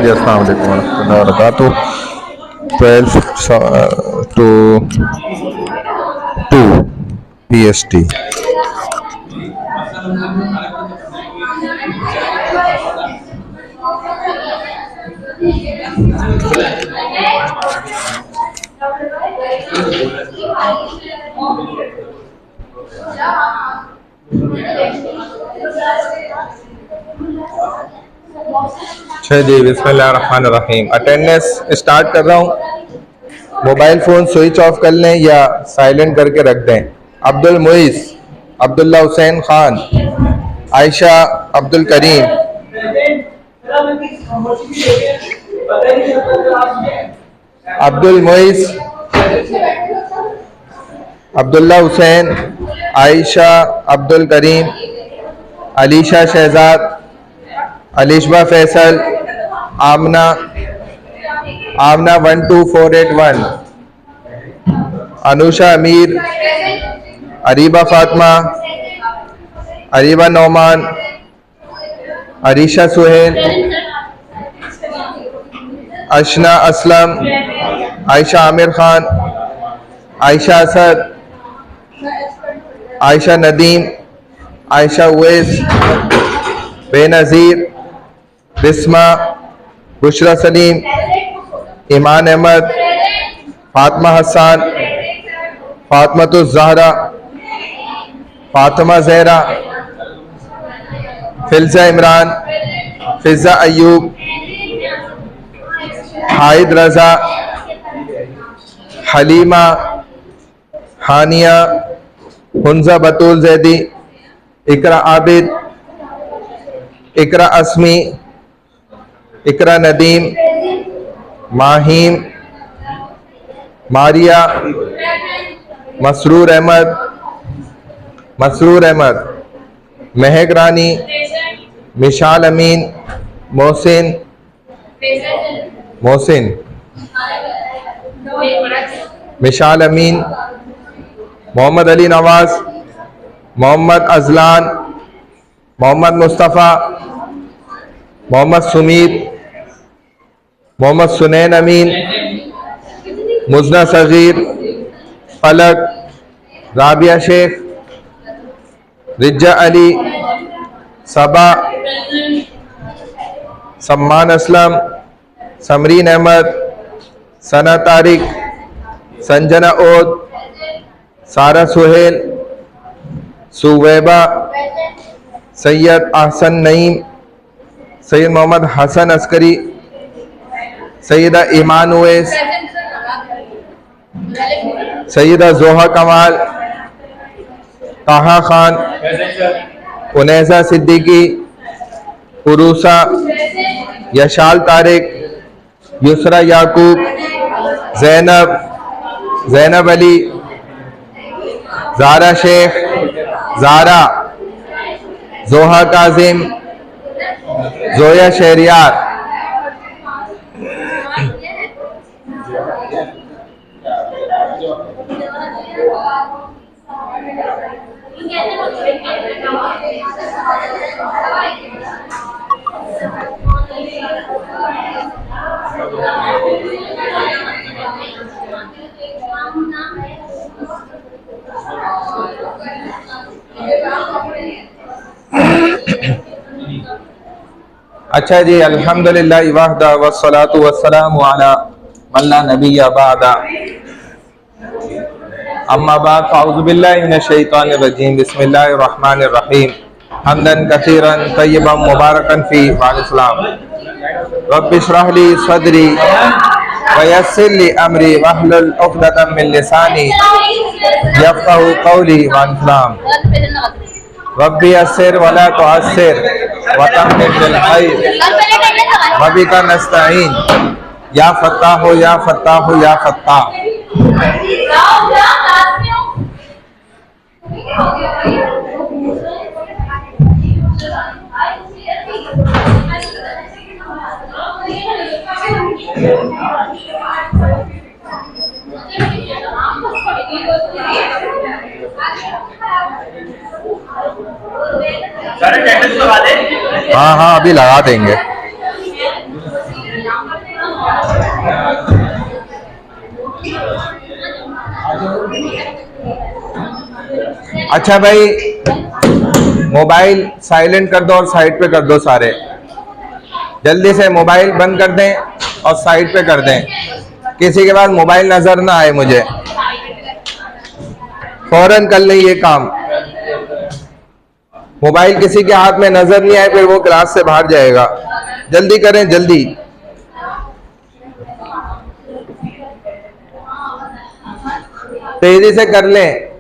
जी अस्सलाम वालेकुम वरहमतुल्लाहि वबरकातुह। 12 to 2 PST। अच्छा जी, बिस्मिल्लाहिर्रहमानिर्रहीम। अटेंडेंस स्टार्ट कर रहा हूँ। मोबाइल फ़ोन स्विच ऑफ कर लें या साइलेंट करके रख दें। अब्दुल मुइस, अब्दुल्ला हुसैन खान, आयशा अब्दुल करीम, अब्दुल मुइस, अब्दुल्ला हुसैन, आयशा अब्दुल करीम, अलीशा शहजाद, अलिशबा फैसल, आमना 12481, अनुषा अमीर, अरीबा फातिमा, अरीबा नौमान, अरीशा सुहेल, अशना असलम, आयशा आमिर खान, आयशा असद, आयशा नदीम, आयशा उवैस, बेनज़ीर, बिस्मा, बुशरा सलीम, ईमान अहमद, फातिमा हसन, फातिमातुज़ ज़हरा, फातिमा ज़हरा, फिल्ज़ा इमरान, फिज़ा अयूब, हाइद रज़ा, हलीमा, हानिया, हुंजा बतूल जैदी, इकरा आबिद, इकरा अस्मी, इकरा नदीम, माहीम, मारिया, मसरूर अहमद, महक रानी, मिशाल अमीन, मोहसिन, मिशाल अमीन, मोहम्मद अली नवाज, मोहम्मद अजलान, मोहम्मद मुस्तफ़ा, मोहम्मद सुमीर, मोहम्मद सुनैन अमीन, मुजना सगीर, फलक, राबिया शेख, रिज्जा अली, सबा, सम्मान असलम, समरीन अहमद, सना तारिक, संजना ओद, सारा सुहेल, सुवैबा, सैयद अहसन नईम, सैयद मोहम्मद हसन अस्करी, सैयदा ईमान उवैस, सैयदा जोहा कमाल, ताहा खान, उनैसा सिद्दीकी, उरूसा, यशाल तारिक, युसरा याकूब, जैनब अली, ज़ारा शेख, ज़ारा, जोहा काजिम, जोया शहरियार। अच्छा जी, अल्हम्दुलिल्लाह वहदा वस्सलातु वस्सलामु अला मन ला नबिय्य बअदा। अम्मा बाद फ़अऊज़ु बिल्लाहि मिनश शैतानिर रजीम। बिस्मिल्लाहिर रहमानिर रहीम। हम्दन कसीरन तय्यबन मुबारकन फी। वालेकुम सलाम। रब्बि इश्रह ली सदरी वयस्सिर ली अमरी वहलुल उक़दतम मिन लिसानी यफ़क़हू क़ौली वअस्लम रब्बी यस्सिर वला तुअस्सिर वतम्मिम बिल खैर वबिका नस्तईन या फत्ताह या फत्ताह या फत्ताह। हाँ हाँ अभी लगा देंगे। अच्छा भाई, मोबाइल साइलेंट कर दो और साइड पे कर दो सारे। जल्दी से मोबाइल बंद कर दें और साइड पे कर दें। किसी के पास मोबाइल नजर ना आए मुझे। फौरन कर लें ये काम। मोबाइल किसी के हाथ में नजर नहीं आए फिर वो क्लास से बाहर जाएगा। जल्दी करें, जल्दी। तेजी से कर लें।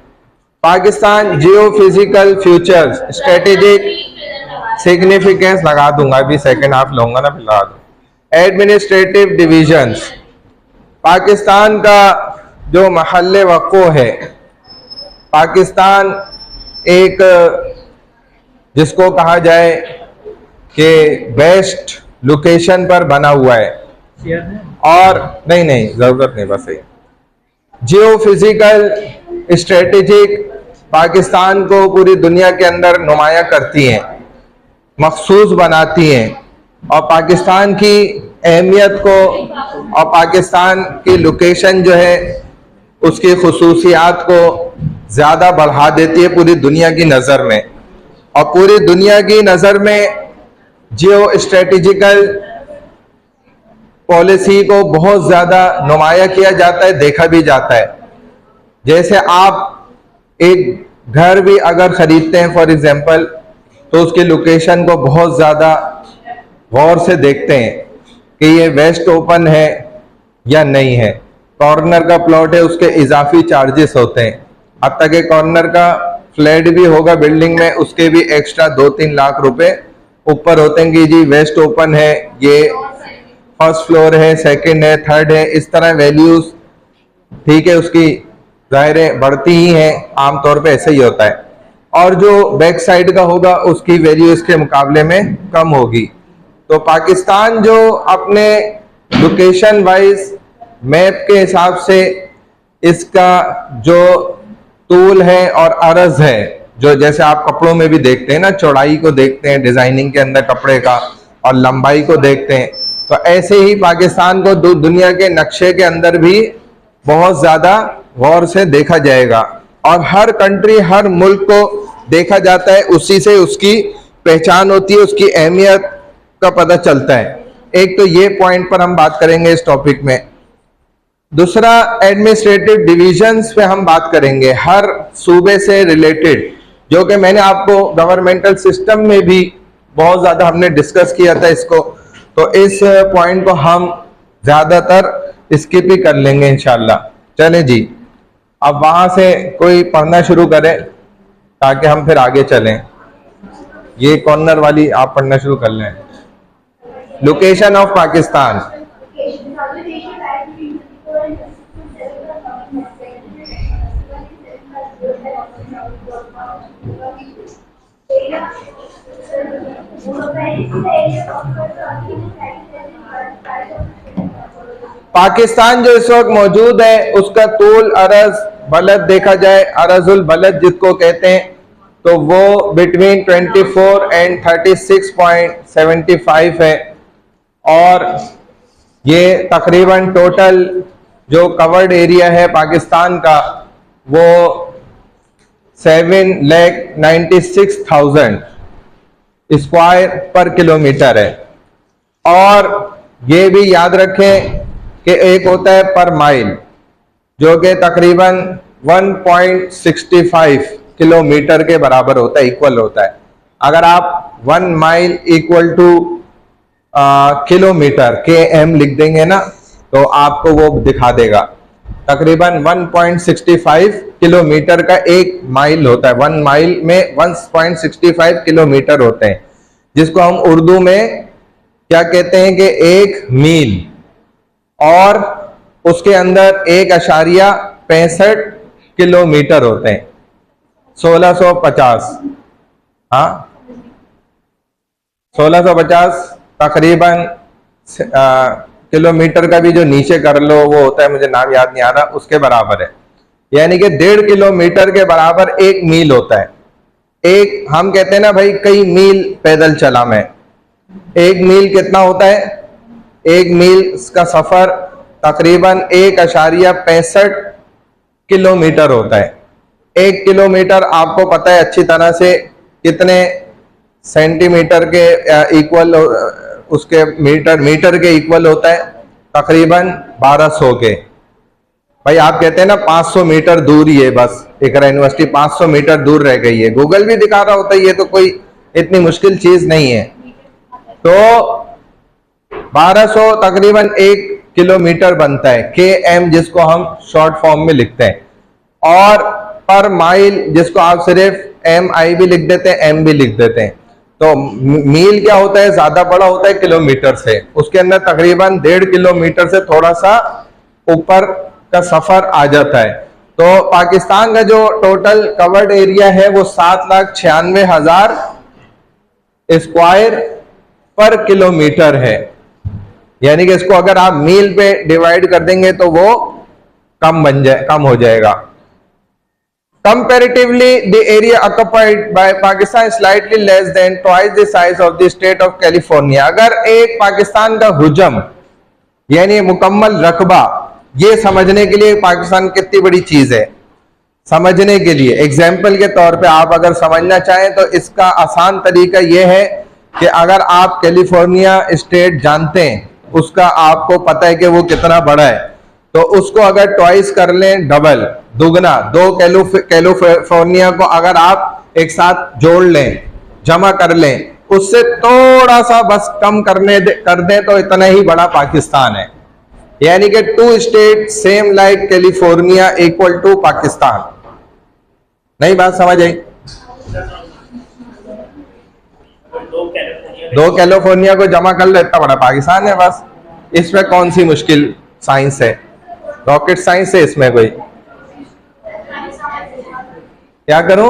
पाकिस्तान जियो फिजिकल फ्यूचर्स स्ट्रेटेजिक सिग्निफिकेंस लगा दूंगा, अभी सेकेंड हाफ लूंगा ना, फिर लगा दूंगा। एडमिनिस्ट्रेटिव डिवीजन्स, पाकिस्तान का जो महल्ले वक़्फ़ो है, पाकिस्तान एक जिसको कहा जाए कि बेस्ट लोकेशन पर बना हुआ है। और नहीं जरूरत नहीं, बस जियो फिजिकल स्ट्रेटेजिक पाकिस्तान को पूरी दुनिया के अंदर नुमाया करती हैं, मखसूस बनाती हैं और पाकिस्तान की अहमियत को और पाकिस्तान की लोकेशन जो है उसकी खुसूसियात को ज़्यादा बढ़ा देती है पूरी दुनिया की नज़र में। और पूरी दुनिया की नज़र में जियो स्ट्रेटेजिकल पॉलिसी को बहुत ज़्यादा नुमाया किया जाता है, देखा भी जाता है। जैसे आप एक घर भी अगर खरीदते हैं फॉर एग्जांपल, तो उसकी लोकेशन को बहुत ज़्यादा गौर से देखते हैं कि ये वेस्ट ओपन है या नहीं है। कॉर्नर का प्लॉट है, उसके इजाफी चार्जेस होते हैं। अब तक एक कॉर्नर का फ्लैट भी होगा बिल्डिंग में, उसके भी एक्स्ट्रा 2-3 लाख रुपए ऊपर होते हैं कि जी वेस्ट ओपन है, ये फर्स्ट फ्लोर है, सेकंड है, थर्ड है, इस तरह वैल्यूज ठीक है उसकी ज़ाहिर बढ़ती ही हैं, आमतौर पे ऐसे ही होता है। और जो बैक साइड का होगा उसकी वैल्यू इसके मुकाबले में कम होगी। तो पाकिस्तान जो अपने लोकेशन वाइज मैप के हिसाब से इसका जो तूल है और अर्ज है, जो जैसे आप कपड़ों में भी देखते हैं ना, चौड़ाई को देखते हैं डिजाइनिंग के अंदर कपड़े का और लंबाई को देखते हैं, तो ऐसे ही पाकिस्तान को दुनिया के नक्शे के अंदर भी बहुत ज्यादा गौर से देखा जाएगा। और हर कंट्री, हर मुल्क को देखा जाता है, उसी से उसकी पहचान होती है, उसकी अहमियत का पता चलता है। एक तो ये पॉइंट पर हम बात करेंगे इस टॉपिक में। दूसरा, एडमिनिस्ट्रेटिव डिविजन्स पे हम बात करेंगे, हर सूबे से रिलेटेड, जो कि मैंने आपको गवर्नमेंटल सिस्टम में भी बहुत ज़्यादा हमने डिस्कस किया था इसको। तो इस पॉइंट को हम ज़्यादातर स्किप ही कर लेंगे इंशाल्लाह। चलें जी, अब वहाँ से कोई पढ़ना शुरू करें ताकि हम फिर आगे चलें। ये कॉर्नर वाली आप पढ़ना शुरू कर लें। Location of Pakistan. पाकिस्तान जो इस वक्त मौजूद है उसका तूल अरज बलद देखा जाए, अरजुल बलद जिसको कहते हैं, तो वो बिटवीन 24 एंड 36.75 है। और ये तकरीबन टोटल जो कवर्ड एरिया है पाकिस्तान का वो 7,96,000 स्क्वायर पर किलोमीटर है। और ये भी याद रखें कि एक होता है पर माइल, जो कि तकरीबन 1.65 किलोमीटर के बराबर होता है, इक्वल होता है। अगर आप 1 mile equal two kilometre, KM लिख देंगे ना, तो आपको वो दिखा देगा। तकरीबन 1.65 किलोमीटर का एक माइल होता है। 1 माइल में 1.65 किलोमीटर होते हैं, जिसको हम उर्दू में क्या कहते हैं कि 1 मील, और उसके अंदर 1.65 किलोमीटर होते हैं। 1650, हाँ 1650 तकरीबन किलोमीटर का भी जो नीचे कर लो वो होता है, मुझे नाम याद नहीं आ रहा, उसके बराबर है। यानी कि 1.5 किलोमीटर के बराबर 1 मील होता है। एक हम कहते हैं ना भाई कई मील पैदल चला मैं, 1 मील कितना होता है? 1 मील का सफर तकरीबन 1.65 किलोमीटर होता है। 1 किलोमीटर आपको पता है अच्छी तरह से कितने सेंटीमीटर के इक्वल, उसके मीटर के इक्वल होता है, तकरीबन 1200 के। भाई आप कहते हैं ना 500 मीटर दूर ही है, बस इकरा यूनिवर्सिटी 500 मीटर दूर रह गई है, गूगल भी दिखा रहा होता है, ये तो कोई इतनी मुश्किल चीज नहीं है। तो 1200 तकरीबन 1 किलोमीटर बनता है, KM जिसको हम शॉर्ट फॉर्म में लिखते हैं, और पर माइल जिसको आप सिर्फ MI भी लिख देते हैं, M भी लिख देते हैं। तो मील क्या होता है? ज्यादा बड़ा होता है किलोमीटर से, उसके अंदर तकरीबन 1.5 किलोमीटर से थोड़ा सा ऊपर का सफर आ जाता है। तो पाकिस्तान का जो टोटल कवर्ड एरिया है वो 7,96,000 स्क्वायर पर किलोमीटर है। यानी कि इसको अगर आप मील पे डिवाइड कर देंगे तो वो कम हो जाएगा। Comparatively, the area occupied by Pakistan is slightly less than twice the size of the state of California. अगर एक पाकिस्तान का हुजम यानी मुकम्मल रकबा, ये समझने के लिए पाकिस्तान कितनी बड़ी चीज है, समझने के लिए एग्जाम्पल के तौर पे आप अगर समझना चाहें तो इसका आसान तरीका यह है कि अगर आप कैलिफोर्निया स्टेट जानते हैं, उसका आपको पता है कि वो कितना बड़ा है, तो उसको अगर ट्वाइस कर लें, डबल दुगना, 2 कैलिफोर्निया को अगर आप एक साथ जोड़ लें, जमा कर लें, उससे थोड़ा सा बस कम कर दें तो इतना ही बड़ा पाकिस्तान है। यानी कि 2 state same like California equal to Pakistan. नहीं बात समझ आई? 2 कैलिफोर्निया को जमा कर ले इतना बड़ा पाकिस्तान है बस। इसमें कौन सी मुश्किल साइंस है? रॉकेट साइंस है इसमें कोई? क्या करूं?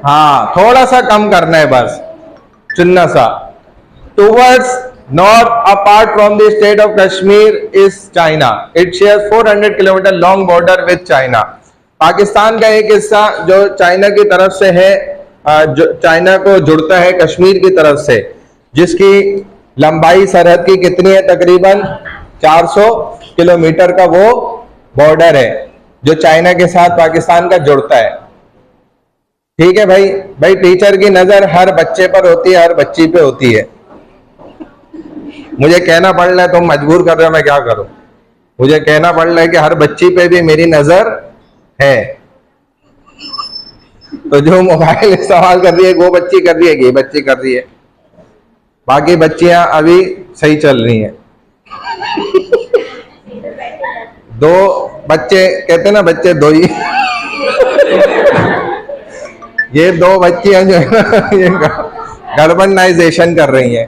हाँ थोड़ा सा कम करना है बस, चुनना सा। Towards north apart from the state of Kashmir is China, it shares 400 kilometre long border with China. Pakistan का एक हिस्सा जो चाइना की तरफ से है, जो चाइना को जुड़ता है कश्मीर की तरफ से, जिसकी लंबाई सरहद की कितनी है? तकरीबन 400 किलोमीटर का वो बॉर्डर है जो चाइना के साथ पाकिस्तान का जुड़ता है। ठीक है भाई? भाई टीचर की नजर हर बच्चे पर होती है, हर बच्ची पे होती है। मुझे कहना पड़ रहा है, तुम मजबूर कर रहे हो, मैं क्या करूं? मुझे कहना पड़ रहा है कि हर बच्ची पे भी मेरी नजर है। तो जो मोबाइल इस्तेमाल कर रही है वो बच्ची कर रही है, ये बच्ची कर रही है, बाकी बच्चियां अभी सही चल रही हैं। 2 बच्चे कहते ना, बच्चे 2 ही ये 2 बच्चियां जो है ये गड़बड़ाइजेशन कर रही हैं।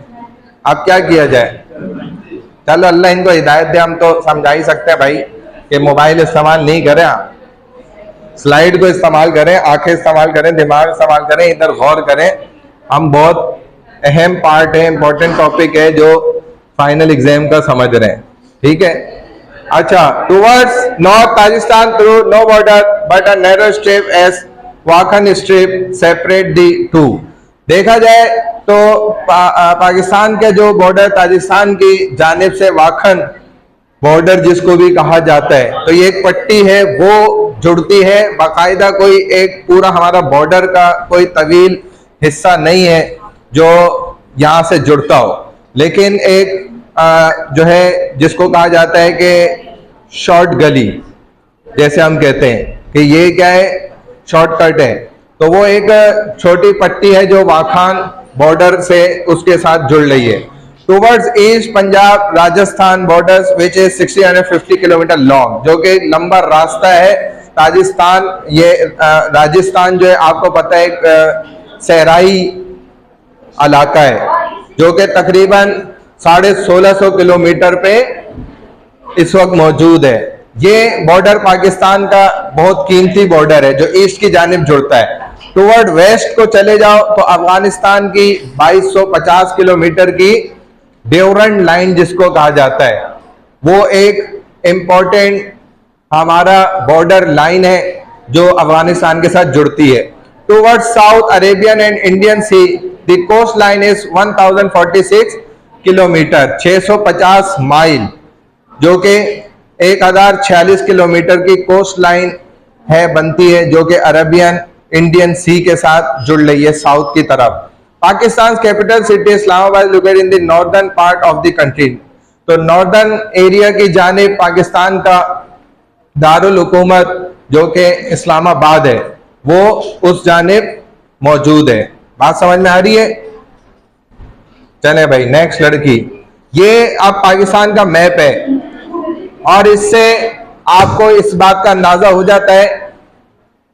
अब क्या किया जाए? चलो अल्लाह इनको हिदायत दे, हम तो समझा ही सकते हैं भाई कि मोबाइल इस्तेमाल नहीं करें, स्लाइड को इस्तेमाल करें, आंखें इस्तेमाल करें, दिमाग इस्तेमाल करें, इधर गौर करें। हम बहुत अहम पार्ट है, इंपॉर्टेंट टॉपिक है जो फाइनल एग्जाम का समझ रहे हैं। ठीक है? अच्छा, towards north Pakistan through no border but a narrow strip as Wakhan strip separate the 2। देखा जाए तो पाकिस्तान के जो बॉर्डर ताजिकिस्तान की जानिब से वाखन बॉर्डर जिसको भी कहा जाता है, तो ये एक पट्टी है वो जुड़ती है, बाकायदा कोई एक पूरा हमारा बॉर्डर का कोई तवील हिस्सा नहीं है जो यहाँ से जुड़ता हो, लेकिन एक जो है जिसको कहा जाता है कि शॉर्ट गली, जैसे हम कहते हैं कि ये क्या है, शॉर्टकट है, तो वो एक छोटी पट्टी है जो वाखान बॉर्डर से उसके साथ जुड़ रही है। Towards east Punjab Rajasthan borders which is 650 kilometre long, जो कि लंबा रास्ता है। राजस्थान, ये राजस्थान जो है आपको पता है सहराई इलाका है, जो कि तकरीबन 1650 किलोमीटर पे इस वक्त मौजूद है। ये बॉर्डर पाकिस्तान का बहुत कीमती बॉर्डर है जो ईस्ट की जानिब जुड़ता है। टूवर्ड वेस्ट को चले जाओ तो अफगानिस्तान की 2250 किलोमीटर की ड्यूरेंट लाइन जिसको कहा जाता है, वो एक इम्पोर्टेंट हमारा बॉर्डर लाइन है जो अफगानिस्तान के साथ जुड़ती है। Toward south Arabian and Indian sea the coast line is 1046 kilometre, 650 mile, जो कि 1046 किलोमीटर की कोस्ट लाइन है बनती है, जो कि अरेबियन इंडियन सी के साथ जुड़ रही है साउथ की तरफ। Pakistan capital city Islamabad located in the northern part of the country, तो नॉर्दर्न एरिया की जानिब पाकिस्तान का दारुल हुकूमत जो कि इस्लामाबाद है वो उस जानिब मौजूद है। बात समझ में आ रही है? चले भाई नेक्स्ट लड़की, ये अब पाकिस्तान का मैप है और इससे आपको इस बात का अंदाजा हो जाता है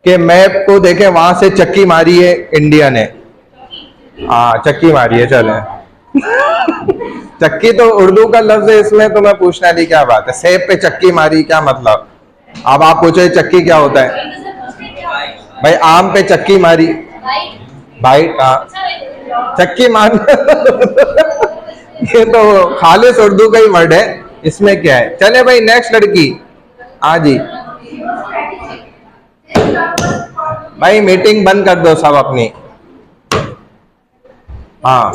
कि मैप को देखें, वहां से चक्की मारी है इंडिया ने। हाँ चक्की मारी है, चले चक्की तो उर्दू का लफ्ज है, इसमें तो मैं पूछना नहीं क्या बात है। सेब पे चक्की मारी क्या मतलब? अब आप पूछो चक्की क्या होता है? भाई आम पे चक्की मारी, बाइट, हाँ चक्की मारना ये तो खालिस उर्दू का ही वर्ड है, इसमें क्या है। चले भाई नेक्स्ट लड़की, हाँ जी भाई मीटिंग बंद कर दो सब अपनी। हाँ,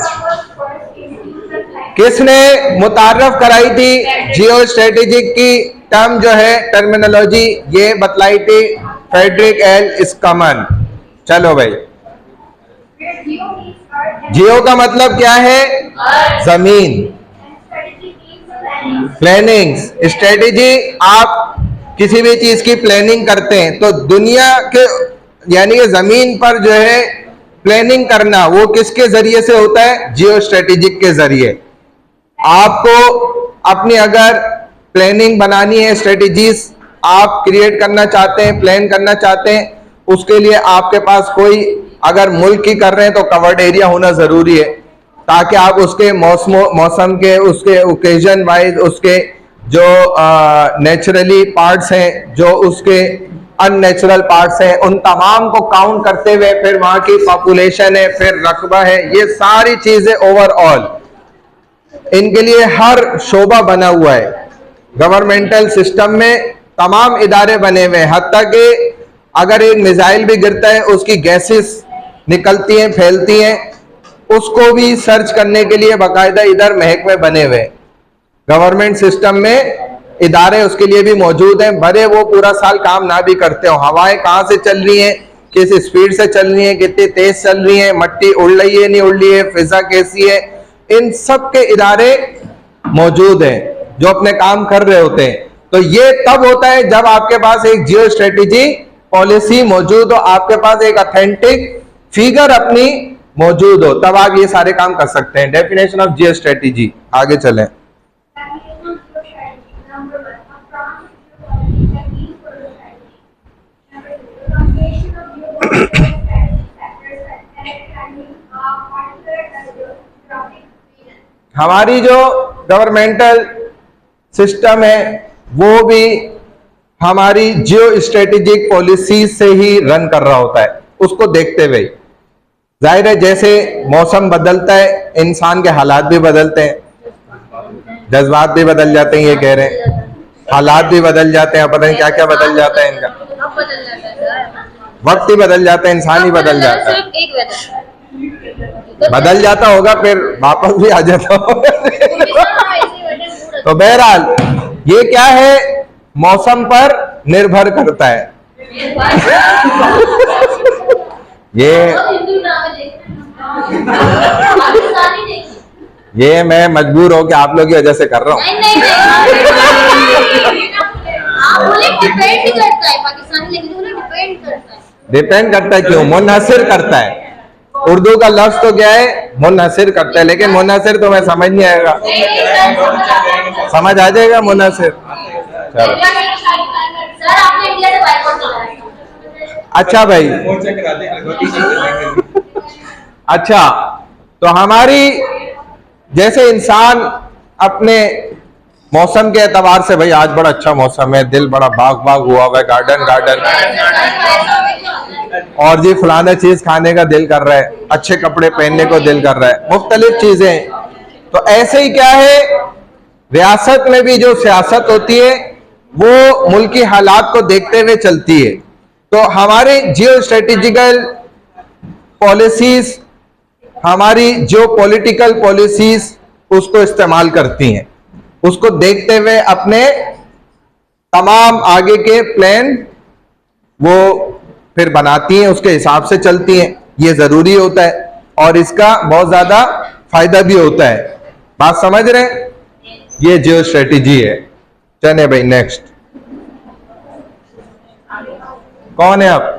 किसने मुतारफ कराई थी जियो स्ट्रेटेजिक की टर्म जो है टर्मिनोलॉजी, ये बतलाई थी फ्रेडरिक एल स्कमन। चलो भाई, जियो का मतलब क्या है? जमीन। प्लानिंग, स्ट्रेटेजी, आप किसी भी चीज की प्लानिंग करते हैं तो दुनिया के यानी कि जमीन पर जो है प्लानिंग करना वो किसके जरिए से होता है? जियो स्ट्रेटेजिक के जरिए। आपको अपनी अगर प्लानिंग बनानी है, स्ट्रेटेजीज आप क्रिएट करना चाहते हैं, प्लान करना चाहते हैं, उसके लिए आपके पास कोई अगर मुल्क की कर रहे हैं तो कवर्ड एरिया होना जरूरी है, ताकि आप उसके मौसम के, उसके ओकेजन वाइज, उसके जो नेचुरली पार्ट्स हैं, जो उसके अननेचुरल पार्ट्स हैं, उन तमाम को काउंट करते हुए फिर वहां की पॉपुलेशन है, फिर रकबा है, ये सारी चीजें ओवरऑल इनके लिए हर शोबा बना हुआ है। गवर्नमेंटल सिस्टम में तमाम इदारे बने हुए हैं, हत्ता कि अगर एक मिसाइल भी गिरता है उसकी गैसेस निकलती हैं, फैलती हैं, उसको भी सर्च करने के लिए बाकायदा इधर महकमे बने हुए। गवर्नमेंट सिस्टम में इदारे उसके लिए भी मौजूद हैं, भले वो पूरा साल काम ना भी करते हो। हवाएं कहाँ से चल रही हैं, किस स्पीड से चल रही हैं, कितनी तेज चल रही हैं, मट्टी उड़ रही है नहीं उड़ रही है, फिजा कैसी है, इन सब के इदारे मौजूद हैं जो अपने काम कर रहे होते हैं। तो ये तब होता है जब आपके पास एक जियो स्ट्रेटेजी पॉलिसी मौजूद हो, आपके पास एक ऑथेंटिक फिगर अपनी मौजूद हो, तब आप ये सारे काम कर सकते हैं। डेफिनेशन ऑफ जियो स्ट्रेटेजी, आगे चलें। हमारी जो गवर्नमेंटल सिस्टम है वो भी हमारी जियो स्ट्रेटेजिक पॉलिसी से ही रन कर रहा होता है, उसको देखते हुए। जाहिर है जैसे मौसम बदलता है इंसान के हालात भी बदलते हैं, जज्बात भी बदल जाते हैं, ये कह रहे हैं हालात भी बदल जाते हैं, पता नहीं क्या क्या बदल जाता है इनका, वक्त ही बदल जाता है, इंसान ही बदल जाता है, बदल जाता होगा फिर वापस भी आ जाता होगा तो बहरहाल ये क्या है, मौसम पर निर्भर करता है। ये मैं मजबूर हो कि आप लोग की वजह से कर रहा हूँ। डिपेंड करता है, क्यों? मुनहसिर करता है, उर्दू का लफ्ज तो क्या है, मुनहसिर करता है, लेकिन मुनहसिर तो मैं समझ नहीं आएगा, समझ आ जाएगा मुनहसिर। चलो अच्छा भाई, अच्छा तो हमारी जैसे इंसान अपने मौसम के एतबार से, भाई आज बड़ा अच्छा मौसम है, दिल बड़ा बाग बाग हुआ है, गार्डन गार्डन, और जी फलाना चीज खाने का दिल कर रहा है, अच्छे कपड़े पहनने को दिल कर रहा है, मुख्तलिफ चीजें। तो ऐसे ही क्या है, रियासत में भी जो सियासत होती है वो मुल्की हालात को देखते हुए चलती है। तो हमारे जियो स्ट्रेटेजिकल पॉलिसीज, हमारी जो पॉलिटिकल पॉलिसीज उसको इस्तेमाल करती हैं, उसको देखते हुए अपने तमाम आगे के प्लान वो फिर बनाती हैं, उसके हिसाब से चलती हैं। ये जरूरी होता है और इसका बहुत ज्यादा फायदा भी होता है। बात समझ रहे हैं? ये जियो स्ट्रेटेजी है। चले भाई नेक्स्ट, कौन है आप?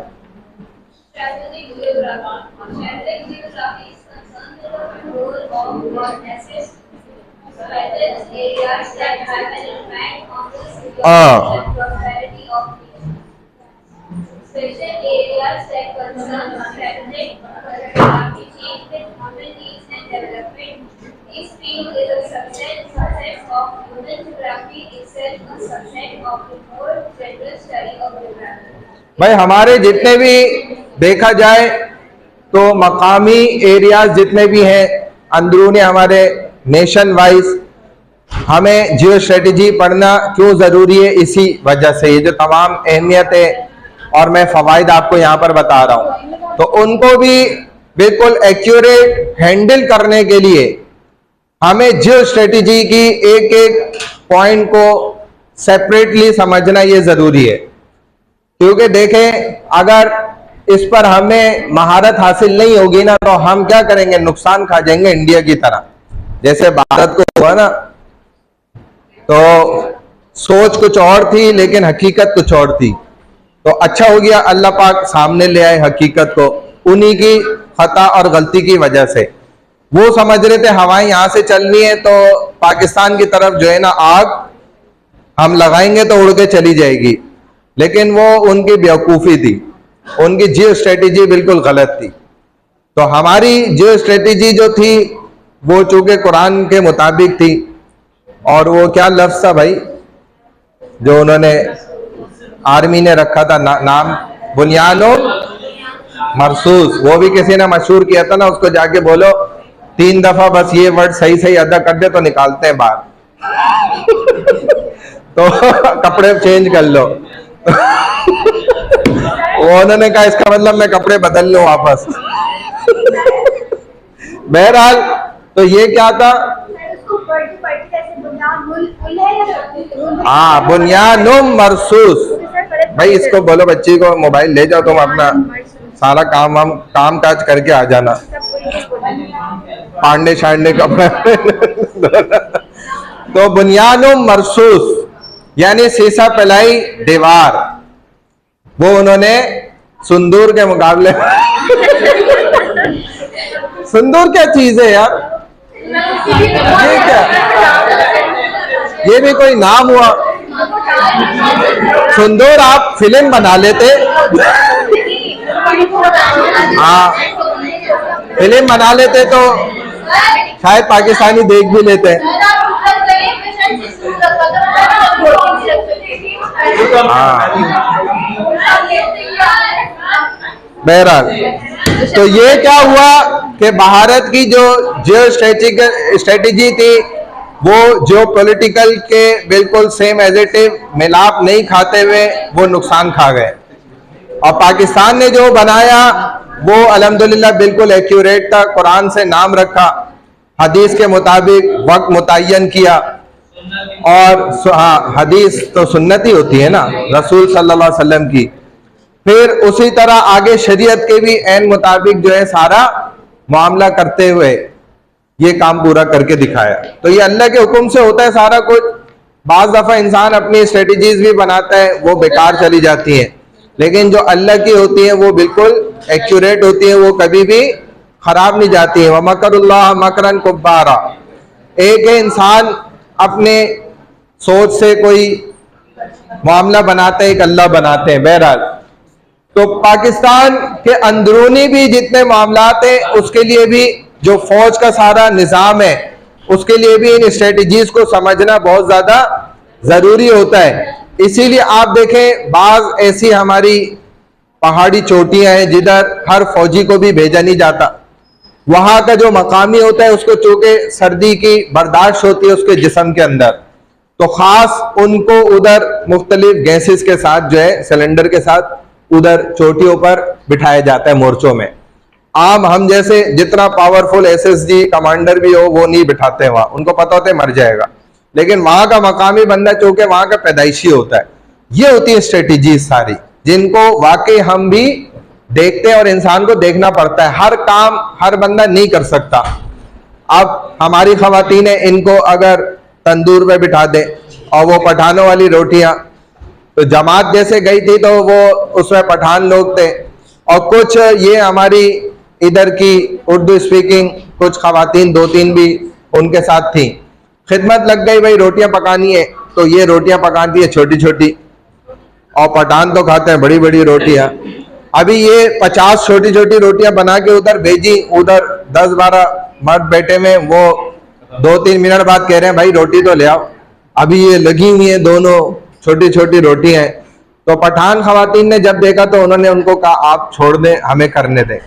भाई हमारे जितने भी देखा जाए तो मकामी एरियाज जितने भी हैं अंदरूनी हमारे नेशन वाइज, हमें जियो स्ट्रेटेजी पढ़ना क्यों जरूरी है, इसी वजह से। ये जो तमाम अहमियत है और मैं फवाइद आपको यहाँ पर बता रहा हूँ, तो उनको भी बिल्कुल एक्यूरेट हैंडल करने के लिए हमें जियो स्ट्रेटेजी की एक एक पॉइंट को सेपरेटली समझना ये जरूरी है। क्योंकि देखें, अगर इस पर हमें महारत हासिल नहीं होगी ना, तो हम क्या करेंगे, नुकसान खा जाएंगे इंडिया की तरह, जैसे भारत को हुआ ना। तो सोच कुछ और थी लेकिन हकीकत कुछ और थी। तो अच्छा हो गया अल्लाह पाक सामने ले आए हकीकत को, उन्हीं की खता और गलती की वजह से। वो समझ रहे थे हवाएं यहां से चलनी है तो पाकिस्तान की तरफ जो है ना आग हम लगाएंगे तो उड़ के चली जाएगी, लेकिन वो उनकी बेवकूफ़ी थी, उनकी जियो स्ट्रेटेजी बिल्कुल गलत थी। तो हमारी जियो स्ट्रेटेजी जो थी वो चूंकि कुरान के मुताबिक थी, और वो क्या लफ्ज था भाई जो उन्होंने आर्मी ने रखा था नाम, बुनियानुल मरसूस, वो भी किसी ने मशहूर किया था ना, उसको जाके बोलो 3 दफा बस ये वर्ड सही सही अदा कर दे तो निकालते हैं बाहर। तो कपड़े चेंज कर लो। वो उन्होंने कहा इसका मतलब मैं कपड़े बदल लूं वापस। बहरहाल तो ये क्या था, हाँ बुनियानुम मरसूस। भाई इसको बोलो बच्ची को मोबाइल ले जाओ, तुम अपना सारा काम काज करके आ जाना, पांडे शांडे कपड़े। तो बुनियानुम मरसूस यानी सीसा पलाई दीवार, वो उन्होंने सुंदूर के मुकाबले। सुंदूर क्या चीज है यार, ये क्या, ये भी कोई नाम हुआ? सुंदूर आप फिल्म बना लेते, हाँ फिल्म बना लेते तो शायद पाकिस्तानी देख भी लेते। बहरहाल तो ये क्या हुआ कि भारत की जो जियो स्ट्रेटेजी थी वो जो पॉलिटिकल के बिल्कुल सेम एज इट इज मिलाप नहीं खाते हुए वो नुकसान खा गए, और पाकिस्तान ने जो बनाया वो अल्हम्दुलिल्लाह बिल्कुल एक्यूरेट था, कुरान से नाम रखा, हदीस के मुताबिक वक्त मुतय्यन किया, और हाँ हदीस तो सुन्नत ही होती है ना रसूल सल्लल्लाहु अलैहि वसल्लम की। फिर उसी तरह आगे शरीयत के भी ऐन मुताबिक जो है सारा मामला करते हुए ये काम पूरा करके दिखाया। तो ये अल्लाह के हुक्म से होता है सारा कुछ। बाज दफा इंसान अपनी स्ट्रेटेजीज भी बनाता है, वो बेकार चली जाती हैं, लेकिन जो अल्लाह की होती है वो बिल्कुल एक्यूरेट होती है, वो कभी भी खराब नहीं जाती है। वमकरुल्लाह मकरन कुब्बारा। एक है इंसान अपने सोच से कोई मामला बनाते हैं, एक अल्लाह बनाते हैं। बहरहाल तो पाकिस्तान के अंदरूनी भी जितने मामलात हैं उसके लिए भी जो फौज का सारा निज़ाम है उसके लिए भी इन स्ट्रेटजीज को समझना बहुत ज़्यादा ज़रूरी होता है। इसीलिए आप देखें बाज़ ऐसी हमारी पहाड़ी चोटियां हैं जिधर हर फौजी को भी भेजा नहीं जाता। वहां का जो मकामी होता है उसको चूंकि सर्दी की बर्दाश्त होती है उसके जिस्म के अंदर, तो खास उनको उधर मुख्तलिफ गैसेस के साथ जो है सिलेंडर के साथ उधर चोटियों पर बिठाया जाता है मोर्चों में। आम हम जैसे जितना पावरफुल एसएसजी कमांडर भी हो वो नहीं बिठाते वहां, उनको पता होता है मर जाएगा। लेकिन वहां का मकामी बंदा चूंकि वहां का पैदाइशी होता है। ये होती है स्ट्रेटेजी सारी जिनको वाकई हम भी देखते हैं और इंसान को देखना पड़ता है। हर काम हर बंदा नहीं कर सकता। अब हमारी खवातीन है, इनको अगर तंदूर में बिठा दे और वो पठानों वाली रोटियां, तो जमात जैसे गई थी तो वो उसमें पठान लोग थे और कुछ ये हमारी इधर की उर्दू स्पीकिंग कुछ खवातीन दो तीन भी उनके साथ थी। खिदमत लग गई, भाई रोटियां पकानी है, तो ये रोटियां पकाती है छोटी छोटी और पठान तो खाते हैं बड़ी बड़ी रोटियां। अभी ये 50 छोटी छोटी रोटियां बना के उधर भेजी, उधर 10-12 मर्द बैठे में, वो 2-3 मिनट बाद कह रहे हैं भाई रोटी तो ले आओ। अभी ये लगी हुई है दोनों छोटी छोटी रोटियां। तो पठान खवातीन ने जब देखा तो उन्होंने उनको कहा आप छोड़ दें, हमें करने दें।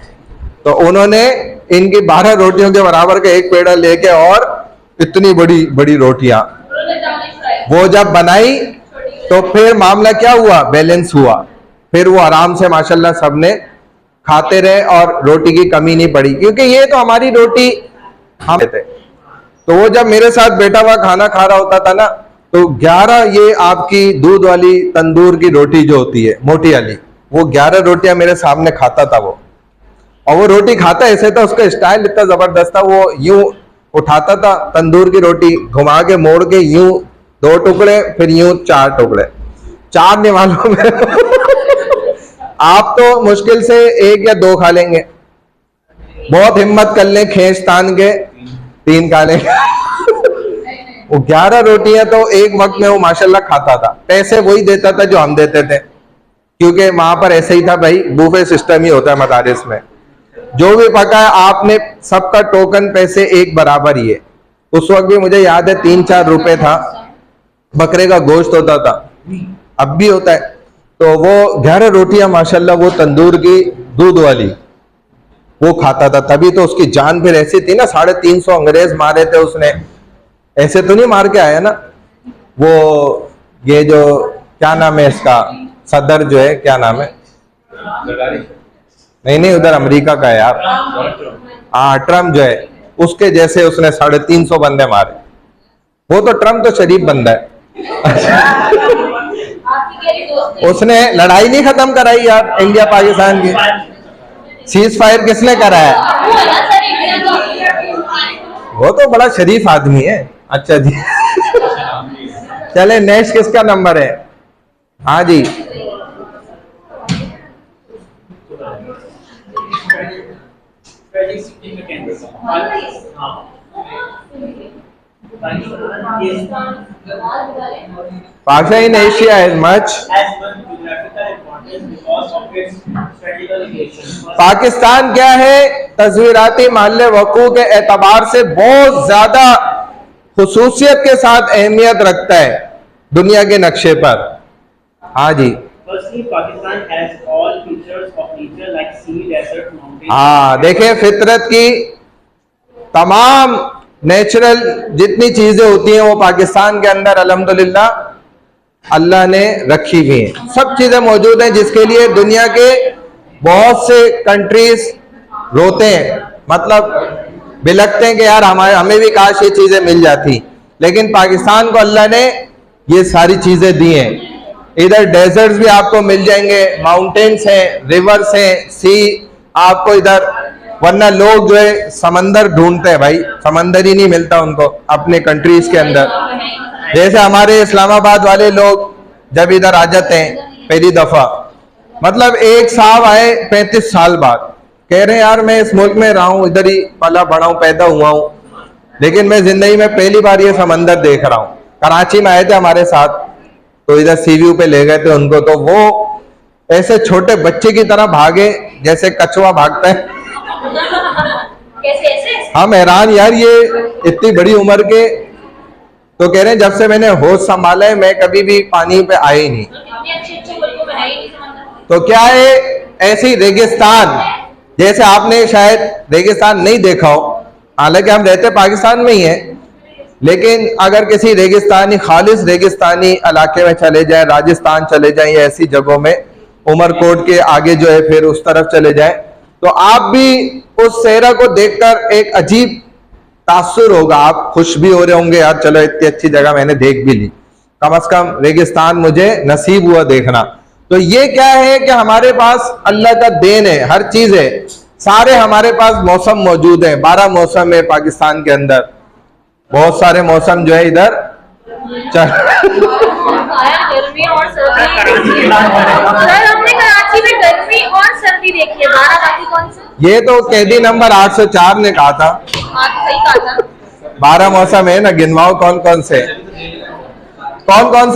तो उन्होंने इनकी 12 रोटियों के बराबर का एक पेड़ा लेके और इतनी बड़ी बड़ी रोटियां वो जब बनाई तो फिर मामला क्या हुआ, बैलेंस हुआ। फिर वो आराम से माशाल्लाह सबने खाते रहे और रोटी की कमी नहीं पड़ी, क्योंकि ये तो हमारी रोटी हम थे। तो वो जब मेरे साथ बैठा हुआ खाना खा रहा होता था ना, तो 11 ये आपकी दूध वाली तंदूर की रोटी जो होती है मोटी वाली, वो 11 रोटियां मेरे सामने खाता था वो। और वो रोटी खाता ऐसे था, उसका स्टाइल इतना जबरदस्त था, वो यूं उठाता था तंदूर की रोटी, घुमा के मोड़ के यूं 2 टुकड़े, फिर यूं 4 टुकड़े, 4 नहीं मालूम आप तो मुश्किल से 1 या 2 खा लेंगे, बहुत हिम्मत कर लें खींच तान के 3 खा लेंगे वो 11 रोटियां तो एक वक्त में वो माशाल्लाह खाता था। पैसे वही देता था जो हम देते थे, क्योंकि वहां पर ऐसे ही था भाई, बूफे सिस्टम ही होता है मदारिस में। जो भी पका है आपने सबका टोकन पैसे एक बराबर ही है। उस वक्त भी मुझे याद है 3-4 रुपए था, बकरे का गोश्त होता था, अब भी होता है। तो वो 11 रोटियां माशाल्लाह वो तंदूर की दूध वाली वो खाता था। तभी तो उसकी जान फिर ऐसी थी ना, 350 अंग्रेज मारे थे उसने, ऐसे तो नहीं मार के आया ना। वो ये जो क्या नाम है इसका सदर जो है, क्या नाम है, नहीं उधर अमेरिका का है यार, हाँ ट्रम्प जो है, उसके जैसे उसने 350 बंदे मारे। वो तो ट्रम्प तो शरीफ बंदा है उसने लड़ाई नहीं खत्म कराई यार इंडिया पाकिस्तान की। सीज फायर किसने कराया? वो तो बड़ा शरीफ आदमी है। अच्छा जी चले नेक्स्ट किसका नंबर है? हाँ जी Pakistan in Asia is much. Pakistan क्या है, तस्वीराती महल वकू के एतबार से बहुत ज्यादा खुसूसियत के साथ अहमियत रखता है दुनिया के नक्शे पर। हाँ जी हाँ देखें, फितरत की तमाम नेचुरल जितनी चीजें होती हैं वो पाकिस्तान के अंदर अल्हम्दुलिल्लाह अल्लाह ने रखी हुई हैं। सब चीजें मौजूद हैं जिसके लिए दुनिया के बहुत से कंट्रीज रोते हैं, मतलब बिलखते हैं कि यार हमें भी काश ये चीजें मिल जाती। लेकिन पाकिस्तान को अल्लाह ने ये सारी चीजें दी हैं। इधर डेजर्ट्स भी आपको मिल जाएंगे, माउंटेन्स हैं, रिवर्स हैं, सी आपको इधर, वरना लोग जो है समंदर ढूंढते हैं भाई, समंदर ही नहीं मिलता उनको अपने कंट्रीज के अंदर। जैसे हमारे इस्लामाबाद वाले लोग जब इधर आ जाते हैं पहली दफा, मतलब एक साहब आए 35 साल बाद, कह रहे हैं यार मैं इस मुल्क में रहा हूँ, इधर ही पला बड़ा हूँ, पैदा हुआ हूँ, लेकिन मैं जिंदगी में पहली बार ये समंदर देख रहा हूँ। कराची में आए थे हमारे साथ, तो इधर सी व्यू पे ले गए थे उनको, तो वो ऐसे छोटे बच्चे की तरह भागे जैसे कछुआ भागता है। कैसे ऐसे? हम हैरान यार, ये इतनी बड़ी उम्र के, तो कह रहे हैं जब से मैंने होश संभाला है मैं कभी भी पानी पे आए ही नहीं। अच्छे मुल्कों में है ही नहीं समंदर। तो क्या है, ऐसी रेगिस्तान, जैसे आपने शायद रेगिस्तान नहीं देखा हो, हालांकि हम रहते पाकिस्तान में ही हैं, लेकिन अगर किसी रेगिस्तानी, खालिस रेगिस्तानी इलाके में चले जाएं, राजस्थान चले जाएं या ऐसी जगहों में, उमरकोट के आगे जो है फिर उस तरफ चले जाएं, तो आप भी उस सेहरा को देखकर एक अजीब तासुर होगा, आप खुश भी हो रहे होंगे, यार चलो इतनी अच्छी जगह मैंने देख भी ली, कम से कम रेगिस्तान मुझे नसीब हुआ देखना। तो ये क्या है कि हमारे पास अल्लाह का देन है, हर चीज है, सारे हमारे पास मौसम मौजूद है, 12 मौसम है पाकिस्तान के अंदर, बहुत सारे मौसम जो है इधर गर्मी और सर्दी। सर हमने कराची में गर्मी और सर्दी देखी है, 12 बाकी कौन से? ये तो कैदी नंबर 804 ने कहा था। हाँ तो सही कहा था। 12 मौसम है ना, गिनवाओ कौन कौन से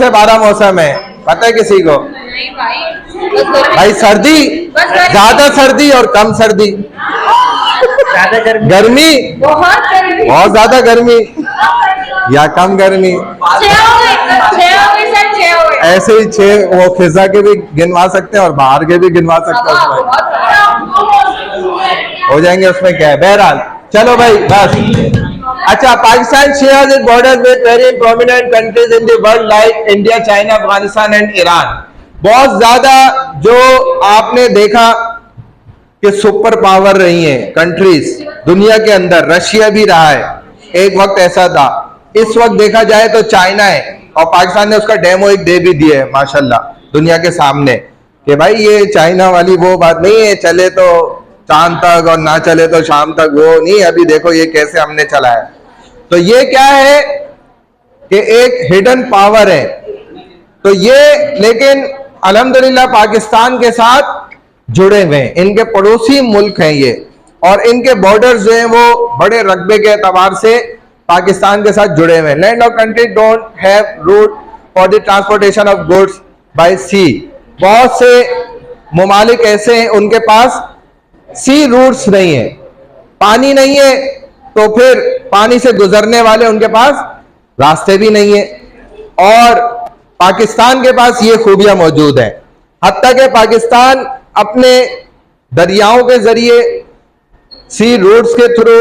12 मौसम है, पता है किसी को? नहीं भाई, भाई सर्दी, ज्यादा सर्दी और कम सर्दी, ज्यादा गर्मी, बहुत ज्यादा गर्मी या कम गर्मी, ऐसे ही 6 वो खिजा के भी गिनवा सकते हैं और बाहर के भी गिनवा सकते हैं, उसमें हो जाएंगे, उसमें क्या है। बहरहाल चलो भाई बस। अच्छा, Pakistan shares it's borders with very prominent countries in the world like India, China, Afghanistan and Iran. बहुत ज्यादा जो आपने देखा कि सुपर पावर रही हैं कंट्रीज दुनिया के अंदर, रशिया भी रहा है, एक वक्त ऐसा था। इस वक्त देखा जाए तो चाइना है, और पाकिस्तान ने उसका डेमो एक दे भी दिया है माशाल्लाह दुनिया के सामने, कि भाई ये चाइना वाली वो बात नहीं है, चले तो चांद तक और ना चले तो शाम तक, वो नहीं, अभी देखो ये कैसे हमने चलाया। तो ये क्या है कि एक हिडन पावर है। तो ये लेकिन अल्हम्दुलिल्लाह पाकिस्तान के साथ जुड़े हुए हैं, इनके पड़ोसी मुल्क हैं ये, और इनके बॉर्डर्स जो हैं वो बड़े रकबे के एतबार से पाकिस्तान के साथ जुड़े हुए हैं। Land of country don't have route for the transportation of goods by sea. बहुत से मुमालिक ऐसे हैं उनके पास सी रूट्स नहीं है, पानी नहीं है, तो फिर पानी से गुजरने वाले उनके पास रास्ते भी नहीं है। और पाकिस्तान के पास ये खूबियां मौजूद हैं, हत्ता कि पाकिस्तान अपने दरियाओं के जरिए, सी रूट्स के थ्रू,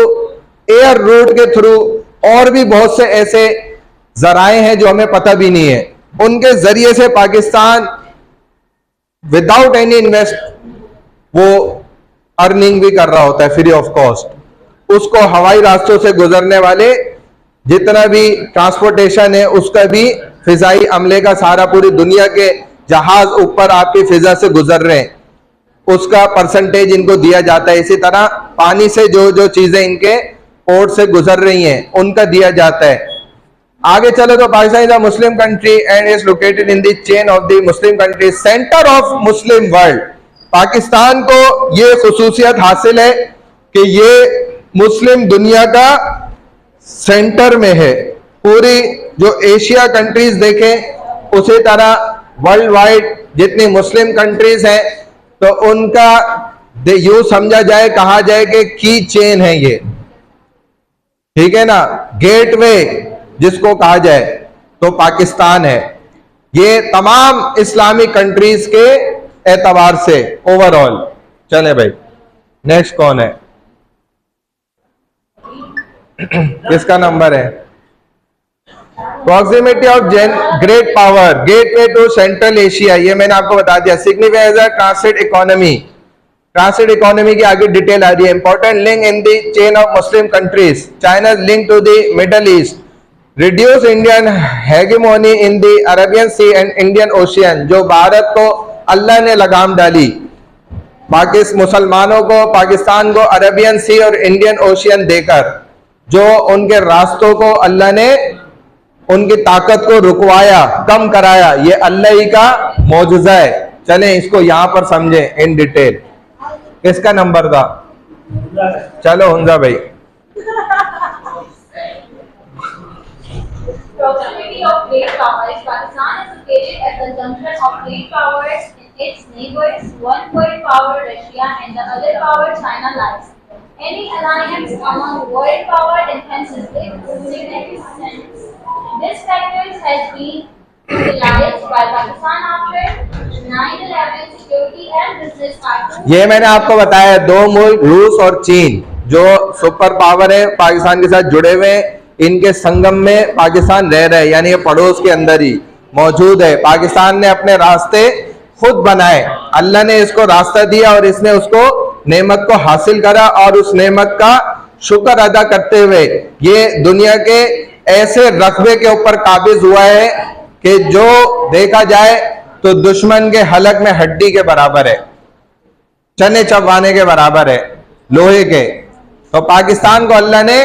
एयर रूट के थ्रू, और भी बहुत से ऐसे जराए हैं जो हमें पता भी नहीं है, उनके जरिए से पाकिस्तान विदाउट एनी इन्वेस्ट वो अर्निंग भी कर रहा होता है फ्री ऑफ कॉस्ट। उसको हवाई रास्तों से गुजरने वाले जितना भी ट्रांसपोर्टेशन है उसका भी फिजाई अमले का सारा, पूरी दुनिया के जहाज ऊपर आपकी फिजा से गुजर रहे हैं, उसका परसेंटेज इनको दिया जाता है। इसी तरह पानी से जो जो चीजें इनके पोर्ट से गुजर रही हैं उनका दिया जाता है। आगे चलो तो Pakistan is a Muslim country and is located in the chain of the Muslim country, centre of Muslim world. Pakistan को ये खुसूसियत हासिल है कि ये मुस्लिम दुनिया का सेंटर में है। पूरी जो एशिया कंट्रीज देखें, उसी तरह वर्ल्ड वाइड जितनी मुस्लिम कंट्रीज हैं, तो उनका यूं समझा जाए, कहा जाए कि की चेन है ये, ठीक है ना, गेटवे जिसको कहा जाए तो पाकिस्तान है। ये तमाम इस्लामिक कंट्रीज के एतबार से ओवरऑल। चले भाई, नेक्स्ट कौन है? किसका नंबर है? Proximity of great power, gateway to central Asia, ये मैंने आपको बता दिया। Significance as transit economy, transit economy की आगे डिटेल आ रही है। Important link in the chain of Muslim countries, China link to the Middle East, reduce Indian hegemony in the Arabian Sea and Indian Ocean, जो भारत को अल्लाह ने लगाम डाली, पाकिस्तान मुसलमानों को, पाकिस्तान को अरेबियन सी और इंडियन ओशियन देकर, जो उनके रास्तों को अल्लाह ने, उनकी ताकत को रुकवाया, कम कराया, ये अल्लाह ही का मौजूजा है। चलें इसको यहां पर समझें इन डिटेल। किसका नंबर था? चलो हुंजा भाई। Proximity of great powers. Pakistan is located at the junction of great powers in its neighbors. One great power, Russia, and the other power, China, lies. Any alliance among world power enhances its significance. This factor has been utilized by Pakistan after 9/11 security and business partners. ये मैंने आपको बताया, दो मुल्क रूस और चीन जो सुपर पावर है पाकिस्तान के साथ जुड़े हुए हैं, इनके संगम में पाकिस्तान रह रहा है, यानी ये पड़ोस के अंदर ही मौजूद है। पाकिस्तान ने अपने रास्ते खुद बनाए, अल्लाह ने इसको रास्ता दिया और इसने उसको नेमत को हासिल करा और उस नेमत का शुक्र अदा करते हुए ये दुनिया के ऐसे रकबे के ऊपर काबिज हुआ है कि जो देखा जाए तो दुश्मन के हलक में हड्डी के बराबर है, चने चबाने के बराबर है, लोहे के। तो पाकिस्तान को अल्लाह ने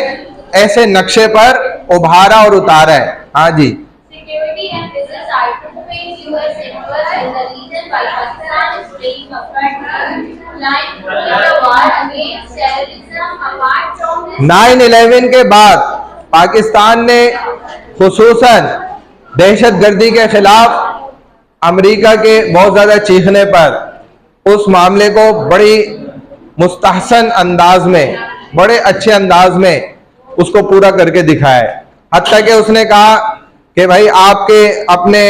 ऐसे नक्शे पर उभारा और उतारा है। हाँ जी, Security and business output US interest in the region while Pakistan is playing a front line in the war against terrorism. Apart from this, 9/11 के बाद पाकिस्तान ने खुसूसन दहशतगर्दी के खिलाफ अमेरिका के बहुत ज्यादा चीखने पर उस मामले को बड़ी मुस्तहसन अंदाज में, बड़े अच्छे अंदाज में उसको पूरा करके दिखाया है। हत्ता कि उसने कहा कि भाई आपके अपने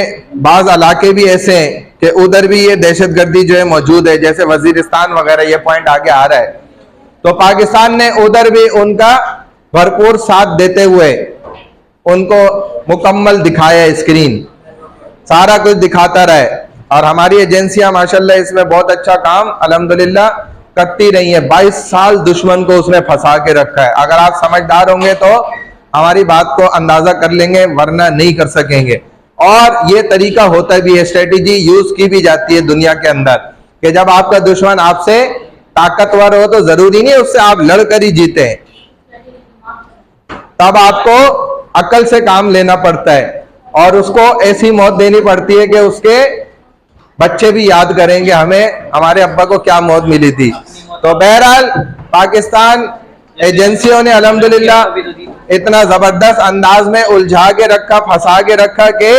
बाज इलाके भी ऐसे हैं कि उधर भी ये दहशतगर्दी जो है मौजूद है, जैसे वजीरिस्तान वगैरह, ये पॉइंट आगे आ रहा है। तो पाकिस्तान ने उधर भी उनका भरपूर साथ देते हुए उनको मुकम्मल दिखाया, स्क्रीन सारा कुछ दिखाता रहे और हमारी एजेंसियां माशाल्लाह इसमें बहुत अच्छा काम अल्हम्दुलिल्लाह करती रही है। 22 साल दुश्मन को उसने फंसा के रखा है। अगर आप समझदार होंगे तो हमारी बात को अंदाजा कर लेंगे, वरना नहीं कर सकेंगे। और ये तरीका होता भी है, स्ट्रेटेजी यूज की भी जाती है दुनिया के अंदर कि जब आपका दुश्मन आपसे ताकतवर हो तो जरूरी नहीं उससे आप लड़कर ही जीते हैं, तब आपको अकल से काम लेना पड़ता है और उसको ऐसी मौत देनी पड़ती है कि उसके बच्चे भी याद करेंगे हमें हमारे अब्बा को क्या मौत मिली थी। तो बहरहाल पाकिस्तान एजेंसियों ने अल्हम्दुलिल्लाह इतना जबरदस्त अंदाज में उलझा के रखा, फंसा के रखा कि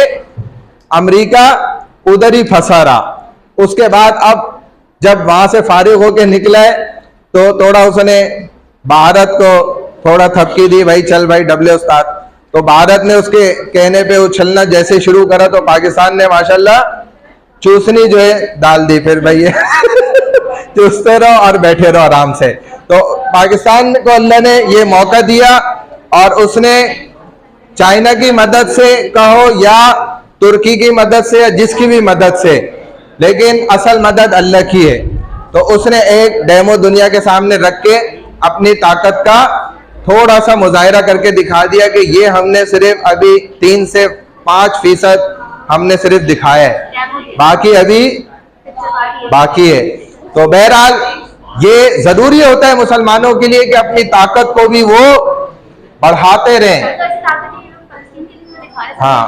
अमेरिका उधर ही फंसा रहा। उसके बाद अब जब वहां से फारिग होके निकला है तो थोड़ा उसने भारत को थोड़ा थपकी दी, भाई चल भाई डबले उस्ताद। तो भारत ने उसके कहने पे उछलना जैसे शुरू करा तो पाकिस्तान ने माशाल्लाह चूसनी जो है डाल दी, फिर भाई चूसते रहो और बैठे रहो आराम से। तो पाकिस्तान को अल्लाह ने ये मौका दिया और उसने चाइना की मदद से कहो या तुर्की की मदद से या जिसकी भी मदद से, लेकिन असल मदद अल्लाह की है। तो उसने एक डेमो दुनिया के सामने रख के अपनी ताकत का थोड़ा सा मुजाहिरा करके दिखा दिया कि ये हमने सिर्फ अभी 3 से 5% हमने सिर्फ दिखाया है, बाकी अभी बाकी है। तो बहरहाल ये जरूरी होता है मुसलमानों के लिए कि अपनी ताकत को भी वो बढ़ाते रहें। हाँ,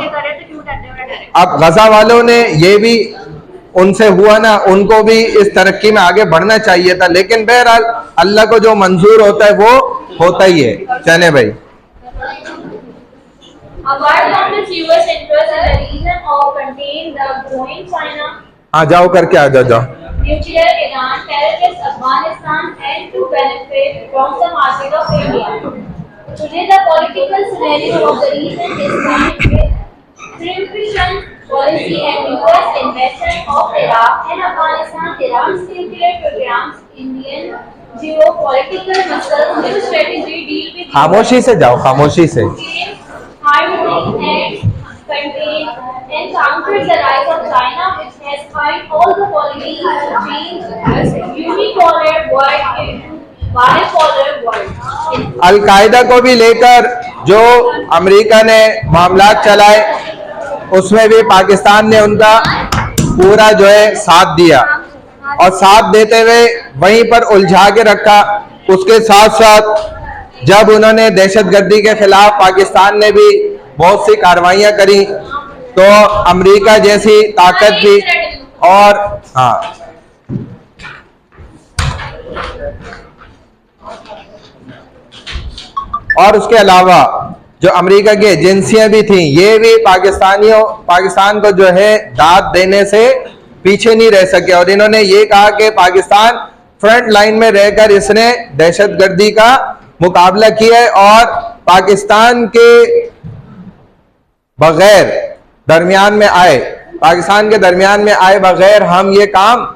अब गजा वालों ने ये भी उनसे हुआ ना, उनको भी इस तरक्की में आगे बढ़ना चाहिए था, लेकिन बहरहाल अल्लाह को जो मंजूर होता है वो होता ही है। चले भाई, apart from this US interest in the region of contain the growing China, आ जाओ करके आ जाओ जाओ। nuclear Iran, terrorist Afghanistan, and to benefit from the market of India. Today, the political scenario of the region is marked with preemption policy and US invasion of Iraq and Afghanistan, Iran's nuclear programs, Indian geopolitical muscles, new strategy deal with खामोशी से जाओ, खामोशी से। harmony and contain and counter the rise of China, which has fight all the policies to change unipolar world into bipolar world. Al Qaeda को भी लेकर जो America ने मामलात चलाए उसमें भी पाकिस्तान ने उनका पूरा जो है साथ दिया और साथ देते हुए वहीं पर उलझा के रखा। उसके साथ साथ जब उन्होंने दहशतगर्दी के खिलाफ पाकिस्तान ने भी बहुत सी कार्रवाइयां करी तो अमेरिका जैसी ताकत भी और हाँ और उसके अलावा जो अमेरिका की एजेंसियां भी थी, ये भी पाकिस्तान को जो है दाद देने से पीछे नहीं रह सके, और इन्होंने ये कहा कि पाकिस्तान फ्रंट लाइन में रहकर इसने दहशतगर्दी का मुकाबला किया है, और पाकिस्तान के बगैर पाकिस्तान के दरमियान में आए बगैर हम ये काम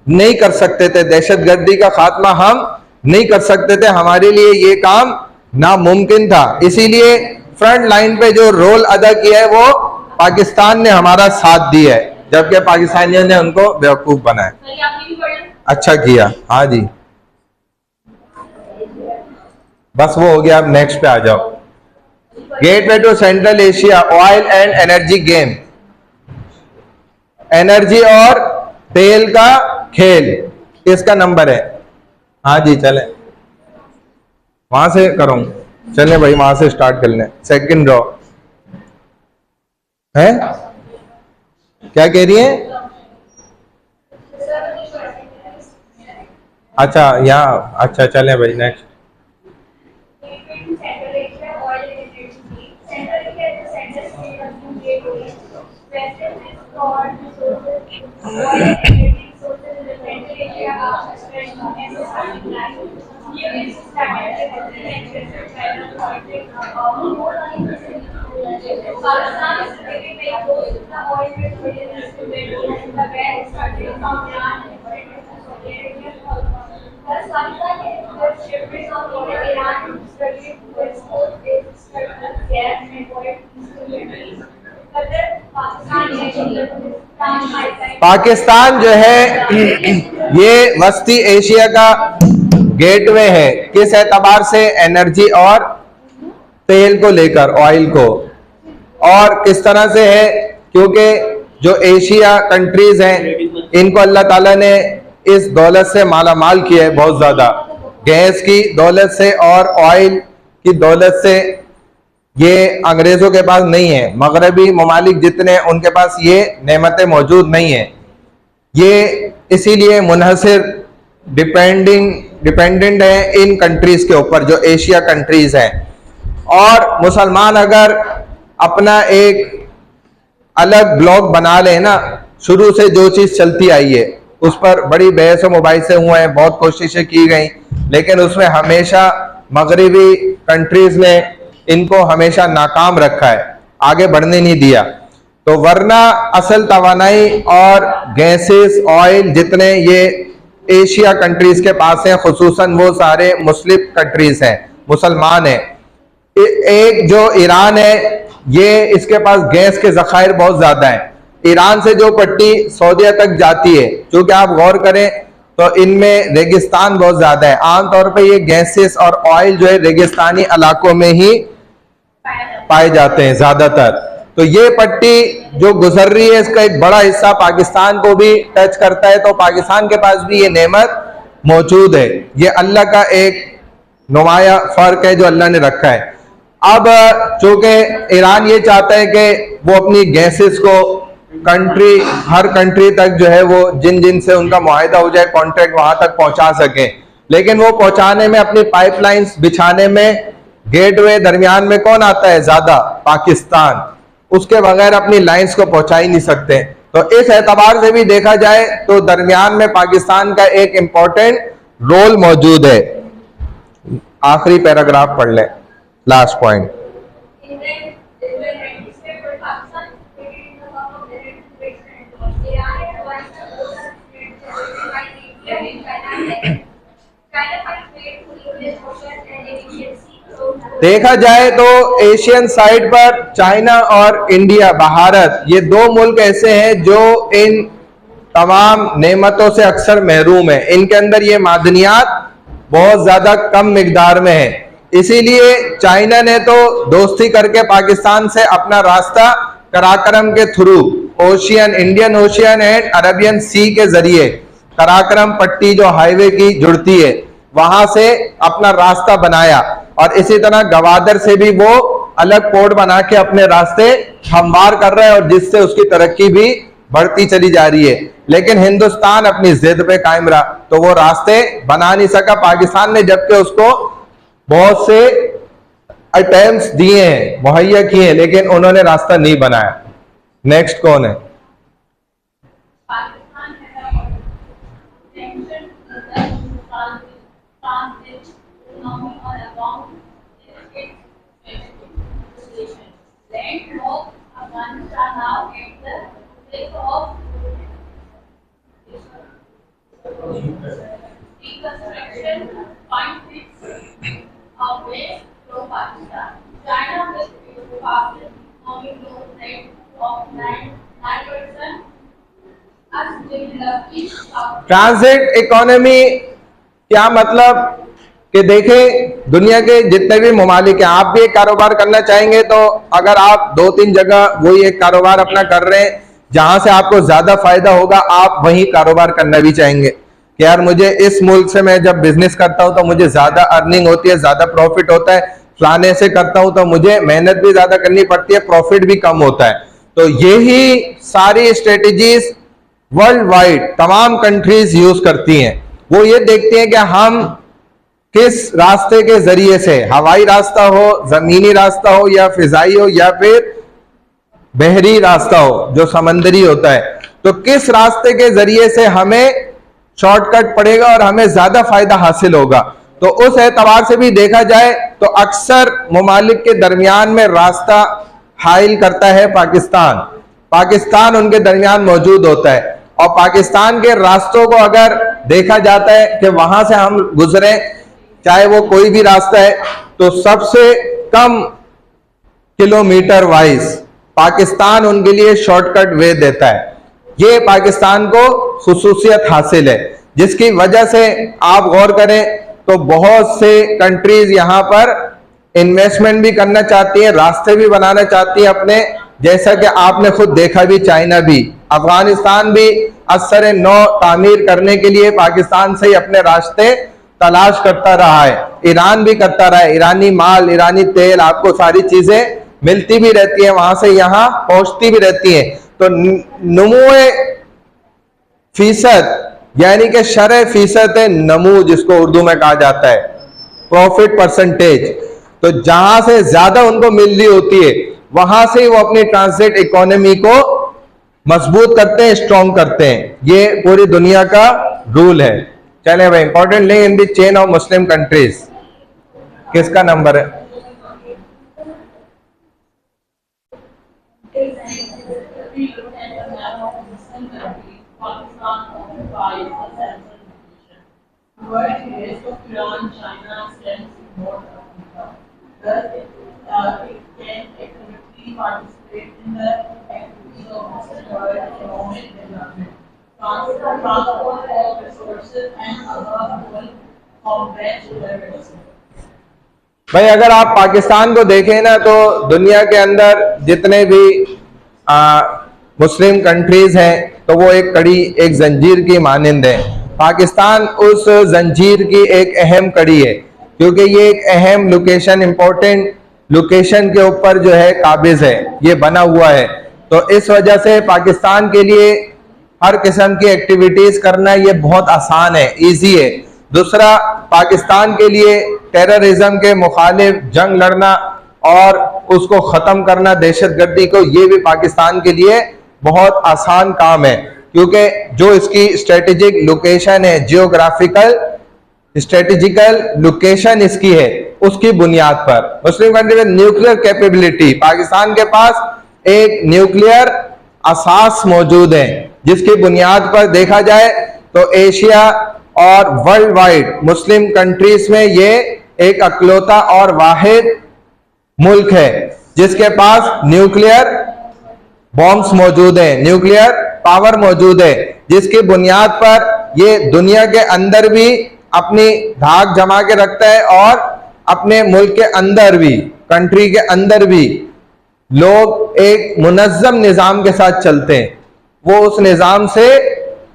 नहीं कर सकते थे, दहशतगर्दी का खात्मा हम नहीं कर सकते थे, हमारे लिए ये काम नामुमकिन था। इसीलिए फ्रंट लाइन पे जो रोल अदा किया है वो पाकिस्तान ने हमारा साथ दिया है, जबकि पाकिस्तानियों ने उनको बेवकूफ बनाया। अच्छा किया, हाँ जी, बस वो हो गया। अब नेक्स्ट पे आ जाओ। Gateway to central Asia, oil and energy game, energy और तेल का खेल, किसका नंबर है? हाँ जी, चले वहां से करूं, चले भाई वहां से स्टार्ट कर लें। सेकंड ड्रॉ है, क्या कह रही है? अच्छा यहाँ, अच्छा चले भाई नेक्स्ट। पाकिस्तान जो है ये वस्ती एशिया का गेटवे है, किस एतबार से? एनर्जी और तेल को लेकर, ऑयल को। और किस तरह से है? क्योंकि जो एशिया कंट्रीज हैं इनको अल्लाह ताला ने इस दौलत से माला माल किया है, बहुत ज्यादा, गैस की दौलत से और ऑयल की दौलत से। ये अंग्रेजों के पास नहीं है, मगरबी ममालिक जितने उनके पास ये नेमतें मौजूद नहीं है। ये इसीलिए मुनहसिर डिपेंडेंट है इन कंट्रीज के ऊपर, जो एशिया कंट्रीज हैं। और मुसलमान अगर अपना एक अलग ब्लॉक बना ले ना, शुरू से जो चीज चलती आई है उस पर बड़ी बहस व मुबाहिसे हुए हैं, बहुत कोशिशें की गई, लेकिन उसमें हमेशा मगरबी कंट्रीज ने इनको हमेशा नाकाम रखा है, आगे बढ़ने नहीं दिया। तो वरना असल तवानाई और गैसेस, ऑयल जितने ये एशिया कंट्रीज के पास हैं, खुसूसन वो सारे मुस्लिम कंट्रीज हैं, मुसलमान हैं। एक जो ईरान है, ये इसके पास गैस के जखायर बहुत ज्यादा हैं। ईरान से जो पट्टी सऊदीया तक जाती है, क्योंकि आप गौर करें तो इनमें रेगिस्तान बहुत ज्यादा है, आमतौर पर ये गैसेस और ऑयल जो है रेगिस्तानी इलाकों में ही पाए जाते हैं ज्यादातर। तो ये पट्टी जो गुजर रही है, इसका एक बड़ा हिस्सा पाकिस्तान को भी टच करता है, तो पाकिस्तान के पास भी ये नेमत मौजूद है। ये अल्लाह का एक नुमाया फर्क है जो अल्लाह ने रखा है। अब चूंकि ईरान ये चाहता है कि वो अपनी गैसेस को हर कंट्री तक जो है वो जिन से उनका मुआहिदा हो जाए, कॉन्ट्रैक्ट वहां तक पहुंचा सके, लेकिन वो पहुंचाने में, अपनी पाइपलाइंस बिछाने में गेटवे दरमियान में कौन आता है? ज्यादा पाकिस्तान। उसके बगैर अपनी लाइंस को पहुंचा ही नहीं सकते। तो इस एतबार से भी देखा जाए तो दरमियान में पाकिस्तान का एक इंपॉर्टेंट रोल मौजूद है। आखिरी पैराग्राफ पढ़ लें, लास्ट पॉइंट। देखा जाए तो एशियन साइड पर चाइना और इंडिया, भारत, ये दो मुल्क ऐसे हैं जो इन तमाम नेमतों से अक्सर महरूम है। इनके अंदर ये मादनियात बहुत ज्यादा कम मिकदार में है। इसीलिए चाइना ने तो दोस्ती करके पाकिस्तान से अपना रास्ता कराकरम के through, ocean, Indian Ocean and Arabian Sea के जरिए, कराकरम पट्टी जो हाईवे की जुड़ती है, वहां से अपना रास्ता बनाया। और इसी तरह गवादर से भी वो अलग पोर्ट बना के अपने रास्ते हमवार कर रहा है, और जिससे उसकी तरक्की भी बढ़ती चली जा रही है। लेकिन हिंदुस्तान अपनी जिद पे कायम रहा, तो वो रास्ते बना नहीं सका पाकिस्तान ने, जबकि उसको बहुत से अटेम्प्ट्स दिए हैं, मुहैया किए हैं, लेकिन उन्होंने रास्ता नहीं बनाया। नेक्स्ट कौन है? Pakistan has mentioned the transit economy on account of its legislation. Land of Afghanistan now at the brink of reconstruction, points its away from Pakistan. China will be the fastest economic growth rate of 9%. Transit economy क्या मतलब कि देखें, दुनिया के जितने भी ममालिक हैं, आप भी एक कारोबार करना चाहेंगे तो अगर आप 2-3 जगह वही एक कारोबार अपना कर रहे हैं जहां से आपको ज्यादा फायदा होगा, आप वही कारोबार करना भी चाहेंगे कि यार मुझे इस मुल्क से मैं जब बिजनेस करता हूं तो मुझे ज्यादा अर्निंग होती है, ज्यादा प्रॉफिट होता है, फलाने से करता हूं तो मुझे मेहनत भी ज्यादा करनी पड़ती है, प्रॉफिट भी कम होता है। तो यही सारी स्ट्रेटेजीज वर्ल्ड वाइड तमाम कंट्रीज यूज करती हैं। वो ये देखती हैं कि हम किस रास्ते के जरिए से, हवाई रास्ता हो, जमीनी रास्ता हो, या फिजाई हो, या फिर बहरी रास्ता हो जो समंदरी होता है, तो किस रास्ते के जरिए से हमें शॉर्टकट पड़ेगा और हमें ज्यादा फायदा हासिल होगा। तो उस एतबार से भी देखा जाए तो अक्सर ममालिक के दरमियान में रास्ता हाइल करता है पाकिस्तान। पाकिस्तान उनके दरमियान मौजूद होता है और पाकिस्तान के रास्तों को अगर देखा जाता है कि वहां से हम गुजरे, चाहे वो कोई भी रास्ता है, तो सबसे कम किलोमीटर वाइज पाकिस्तान उनके लिए शॉर्टकट वे देता है। ये पाकिस्तान को खुसूसियत हासिल है, जिसकी वजह से आप गौर करें तो बहुत से कंट्रीज यहां पर इन्वेस्टमेंट भी करना चाहती है, रास्ते भी बनाना चाहती है अपने, जैसा कि आपने खुद देखा भी, चाइना भी, अफगानिस्तान भी असर नौ तामीर करने के लिए पाकिस्तान से ही अपने रास्ते तलाश करता रहा है। ईरान भी करता रहा है, ईरानी माल, ईरानी तेल, आपको सारी चीजें मिलती भी रहती है, वहां से यहां पहुंचती भी रहती है। तो नमूए फीसद यानी कि शरह फीसद नमू जिसको उर्दू में कहा जाता है, प्रॉफिट परसेंटेज, तो जहां से ज्यादा उनको मिल रही होती है वहां से वो अपनी ट्रांजिट इकोनॉमी को मजबूत करते हैं, स्ट्रॉन्ग करते हैं। ये पूरी दुनिया का रूल है। चले भाई, important link in the chain of Muslim countries, किसका नंबर है? Participate in the activities of Muslim world economic development, transport of resources and other whole combat terrorism. भाई अगर आप पाकिस्तान को देखें ना, तो दुनिया के अंदर जितने भी मुस्लिम कंट्रीज हैं तो वो एक कड़ी, एक जंजीर की मानिंद है। पाकिस्तान उस जंजीर की एक अहम कड़ी है, क्योंकि ये एक अहम लोकेशन, इंपॉर्टेंट लोकेशन के ऊपर जो है काबिज है, ये बना हुआ है। तो इस वजह से पाकिस्तान के लिए हर किस्म की एक्टिविटीज करना ये बहुत आसान है, इजी है। दूसरा, पाकिस्तान के लिए टेररिज्म के मुखालिफ जंग लड़ना और उसको खत्म करना, दहशतगर्दी को, ये भी पाकिस्तान के लिए बहुत आसान काम है, क्योंकि जो इसकी स्ट्रेटेजिक लोकेशन है, जियोग्राफिकल स्ट्रेटेजिकल लोकेशन इसकी है, उसकी बुनियाद पर। मुस्लिम कंट्री में न्यूक्लियर कैपेबिलिटी, पाकिस्तान के पास एक न्यूक्लियर असास मौजूद है, जिसकी बुनियाद पर देखा जाए तो एशिया और वर्ल्ड वाइड मुस्लिम कंट्रीज में ये एक अकलौता और वाहिद मुल्क है जिसके पास न्यूक्लियर बॉम्ब्स मौजूद है, न्यूक्लियर पावर मौजूद है, जिसकी बुनियाद पर ये दुनिया के अंदर भी अपनी धाक जमा के रखता है और अपने मुल्क के अंदर भी, कंट्री के अंदर भी लोग एक मुनज़्ज़म निज़ाम के साथ चलते हैं, वो उस निज़ाम से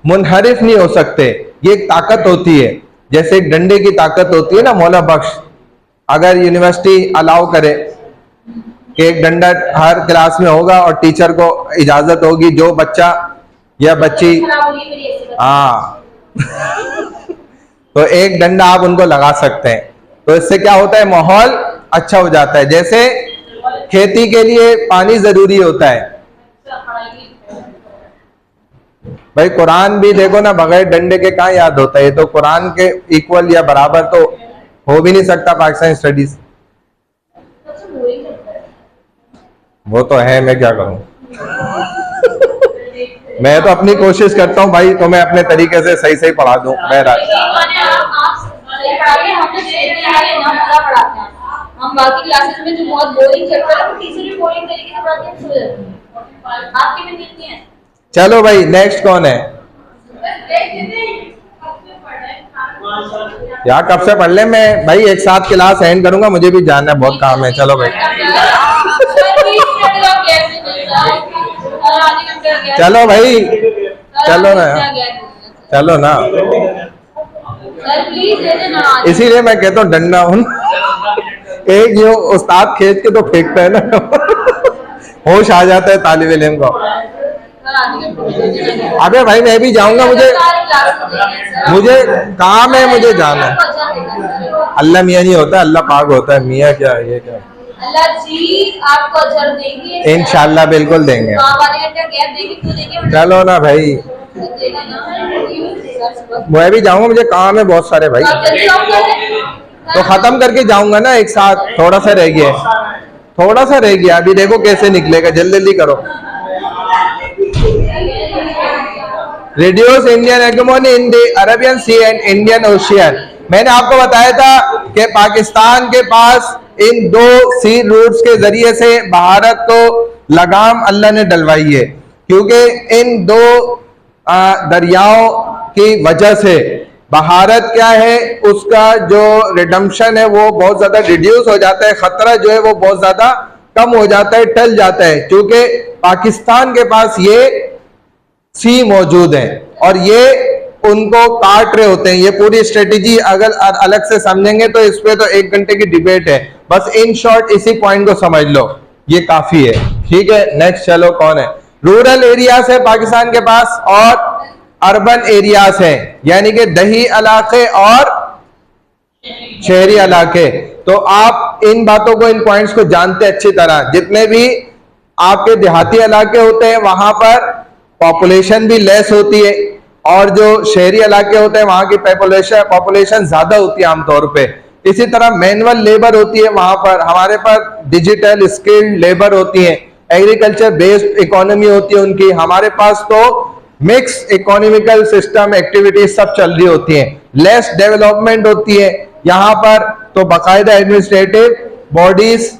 मुनहरिफ नहीं हो सकते। ये एक ताकत होती है, जैसे एक डंडे की ताकत होती है ना, मौला बख्श अगर यूनिवर्सिटी अलाउ करे कि एक डंडा हर क्लास में होगा और टीचर को इजाजत होगी जो बच्चा या बच्ची, हाँ तो एक डंडा आप उनको लगा सकते हैं। तो इससे क्या होता है, माहौल अच्छा हो जाता है। जैसे खेती के लिए पानी जरूरी होता है भाई, कुरान भी देखो ना, बगैर डंडे के कहाँ याद होता है। ये तो कुरान के इक्वल या बराबर तो हो भी नहीं सकता पाकिस्तान स्टडीज। सबसे बोरिंग लगता है। वो तो है, मैं क्या करूं। मैं तो अपनी कोशिश करता हूं भाई, तो मैं अपने तरीके से सही सही पढ़ा दूं। बहरहाल आप सही पढ़ाते हैं, हम तो सीखने वाले ना पूरा पढ़ाते हैं। हम बाकी क्लासेस में जो बहुत बोरिंग चैप्टर है वो टीचर भी बोरिंग तरीके से पढ़ाते हैं, हम सो जाते हैं। आपके में नहीं है। चलो भाई, नेक्स्ट कौन है यार? कब से पढ़ ले मैं भाई, एक साथ क्लास एंड करूंगा, मुझे भी जाना है, बहुत काम है। चलो भाई, चलो भाई, चलो ना यार, चलो ना। सर प्लीज दे देना। इसीलिए मैं कहता हूँ डंडा हूं एक जो उस्ताद खेत के तो फेंकता है ना होश आ जाता है तालिब इल्म को। अबे भाई मैं भी जाऊंगा, मुझे काम है, मुझे जाना है। अल्लाह मियाँ नहीं होता, अल्लाह पाक होता है। मियाँ क्या, ये क्या? अल्लाह जी आपको अजर देंगे इंशाल्लाह बिल्कुल देंगे। चलो ना भाई, मैं भी जाऊंगा, मुझे काम है बहुत सारे भाई, तो खत्म करके जाऊंगा ना एक साथ। थोड़ा सा रह गया, थोड़ा सा रह गया, अभी देखो कैसे निकलेगा, जल्दी जल्दी करो। Reduce Indian hegemony in the Arabian Sea and Indian Ocean. मैंने आपको बताया था कि पाकिस्तान के पास इन दो सी रूट्स के जरिए से भारत को लगाम अल्लाह ने डलवाई है, क्योंकि इन दो दरियाओं की वजह से भारत क्या है, उसका जो रिडम्पशन है वो बहुत ज्यादा रिड्यूस हो जाता है, खतरा जो है वो बहुत ज्यादा कम हो जाता है, टल जाता है, क्योंकि पाकिस्तान के पास ये सी मौजूद है और ये उनको काट रहे होते हैं। ये पूरी स्ट्रेटेजी अगर अलग से समझेंगे तो इस पे तो 1 घंटे की डिबेट है। बस इन शॉर्ट इसी पॉइंट को समझ लो, ये काफी है। ठीक है, नेक्स्ट चलो, कौन है? रूरल एरियाज है पाकिस्तान के पास और अर्बन एरियाज है, यानी कि दही इलाके और शहरी इलाके। तो आप इन बातों को, इन पॉइंट्स को जानते अच्छी तरह। जितने भी आपके देहाती इलाके होते हैं वहां पर पॉपुलेशन भी लेस होती है, और जो शहरी इलाके होते हैं वहां की पॉपुलेशन ज्यादा होती है आमतौर पे। इसी तरह मैनुअल लेबर होती है वहां पर, हमारे पास डिजिटल स्किल्ड लेबर होती है, एग्रीकल्चर बेस्ड इकोनॉमी होती है उनकी। हमारे पास तो मिक्स इकोनॉमिकल सिस्टम एक्टिविटीज सब चल रही होती हैं, लेस डेवलपमेंट होती है यहाँ पर। तो बाकायदा एडमिनिस्ट्रेटिव बॉडीज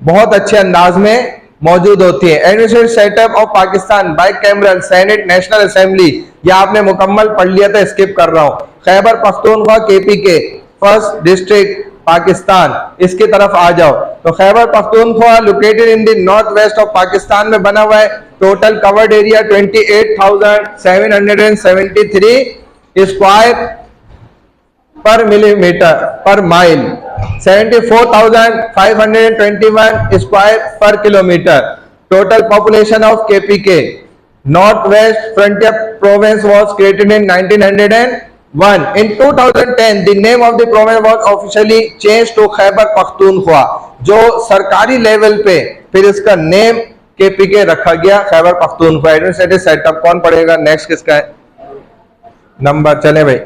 बहुत अच्छे अंदाज में मौजूद होती है। Administrative setup of Pakistan, bicameral senate, national assembly, यह आपने मुकम्मल पढ़ लिया था, स्किप कर रहा हूं। Khyber Pakhtunkhwa KPK first district Pakistan, इसकी तरफ आ जाओ तो Khyber Pakhtunkhwa located in the north west of Pakistan में बना हुआ है। टोटल कवर्ड एरिया 28,773 स्क्वायर पर मिलीमीटर पर माइल, 74,521 स्क्वायर पर kilometre. Total population of KPK north west frontier province was created in 1901। In 2010 the name of the province was officially changed to Khyber Pakhtunkhwa. जो सरकारी level पे फिर इसका name KPK रखा गया, Khyber Pakhtunkhwa. Administrative setup कौन पढ़ेगा? नेक्स्ट किसका है नंबर? चले भाई,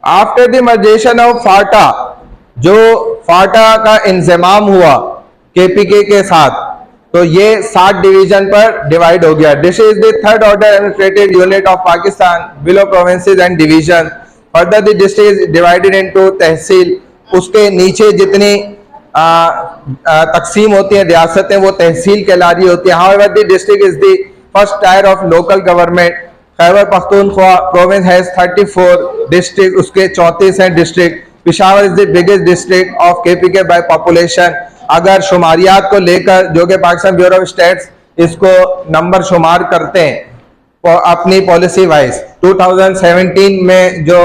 आफ्टर द मर्जेशन ऑफ फाटा, जो फाटा का इंजमाम हुआ केपीके के साथ, तो ये 7 डिवीजन पर डिवाइड हो गया। This is the third order administrative unit of Pakistan below provinces and division. Further the district is divided into tehsil. उसके नीचे जितनी तकसीम होती हैं रियासतें, वो तहसील कहलारी होती है। However the district is the first tier of local government. Khyber Pakhtunkhwa province has 34 district, उसके 34 हैं district. Peshawar is the biggest district of KPK by population. अगर शुमारियात को लेकर, जो कि पाकिस्तान ब्यूरो ऑफ स्टेट्स इसको नंबर शुमार करते हैं अपनी पॉलिसी वाइज, 2017 में जो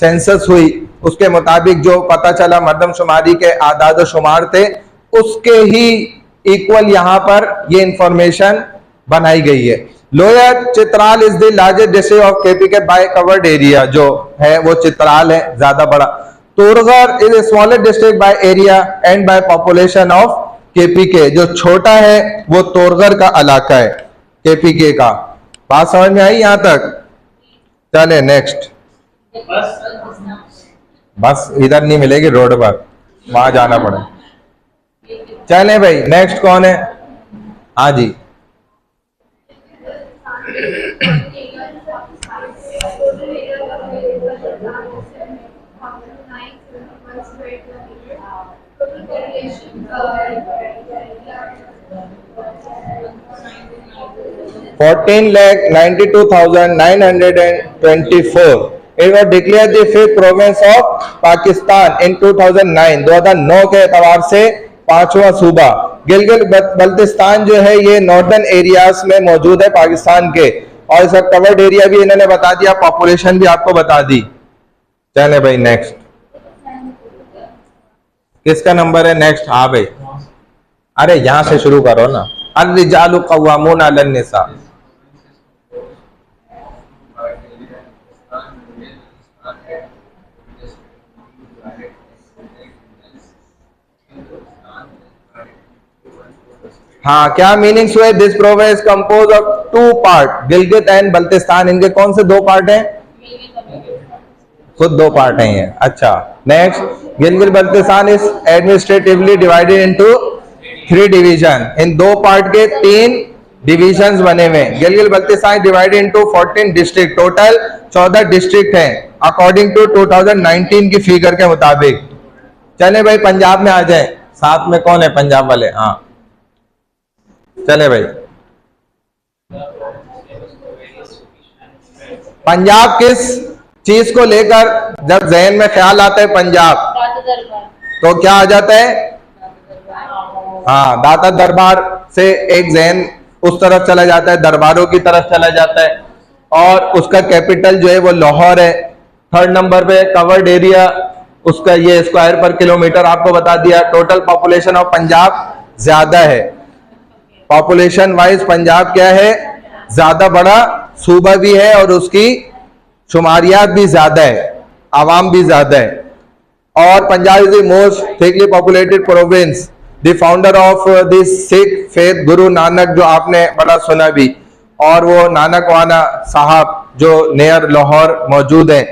सेंसस हुई उसके मुताबिक जो पता चला मर्दमशुमारी के आदाद शुमार थे, उसके ही इक्वल यहाँ पर ये इंफॉर्मेशन बनाई गई है। Lower Chitral is the largest district of KPK by covered area, जो है वो चित्राल है ज्यादा बड़ा। Torghar is a smallest district by area and by population of KPK, जो छोटा है वो तोरगर का इलाका है KPK का। बात समझ में आई यहां तक? चले नेक्स्ट। बस इधर नहीं मिलेगी, रोड पर, वहां जाना पड़े। चले भाई, नेक्स्ट कौन है? हाँ जी, $14,92,924. It was declared the fifth province of Pakistan in 2009. 2009 के एतबार से पांचवा सूबा। गिलगित बल्तिस्तान जो है ये नॉर्दर्न एरियाज में मौजूद है पाकिस्तान के, और इसका कवर्ड एरिया भी इन्होंने बता दिया, पॉपुलेशन भी आपको बता दी। चले भाई नेक्स्ट, किसका नंबर है नेक्स्ट? हाँ भाई, अरे यहां से शुरू करो ना। अर्रिजालु कव्वामून अलन निसा। हाँ, क्या मीनिंग्स हुए? This province compose of 2 part, Gilgit and Baltistan. इनके कौन से 2 पार्ट हैं? खुद 2 पार्ट हैं ये। अच्छा next, Gilgit Baltistan is administratively divided into 3 division. In 2 part के 3 डिविजन्स बने हुए हैं। Gilgit Baltistan divided into 14 district, total 14 district हैं अकॉर्डिंग टू 2019 की फिगर के मुताबिक। चले भाई पंजाब में आ जाए, साथ में कौन है पंजाब वाले? हाँ चले भाई, पंजाब किस चीज को लेकर जब जहन में ख्याल आता है पंजाब, तो क्या आ जाता है? हाँ, दाता दरबार से एक जहन उस तरफ चला जाता है, दरबारों की तरफ चला जाता है, और उसका कैपिटल जो है वो लाहौर है। 3rd नंबर पे कवर्ड एरिया उसका ये स्क्वायर पर किलोमीटर आपको बता दिया। टोटल पॉपुलेशन ऑफ पंजाब ज्यादा है, पॉपुलेशन वाइज पंजाब क्या है? ज्यादा बड़ा सूबा भी है, और उसकी शुमारियात भी ज्यादा है, आवाम भी ज्यादा है। और Punjab is the most thickly populated province. The founder of this Sikh faith Guru Nanak, जो आपने बड़ा सुना भी, और वो नानक वाना साहब जो नियर लाहौर मौजूद है।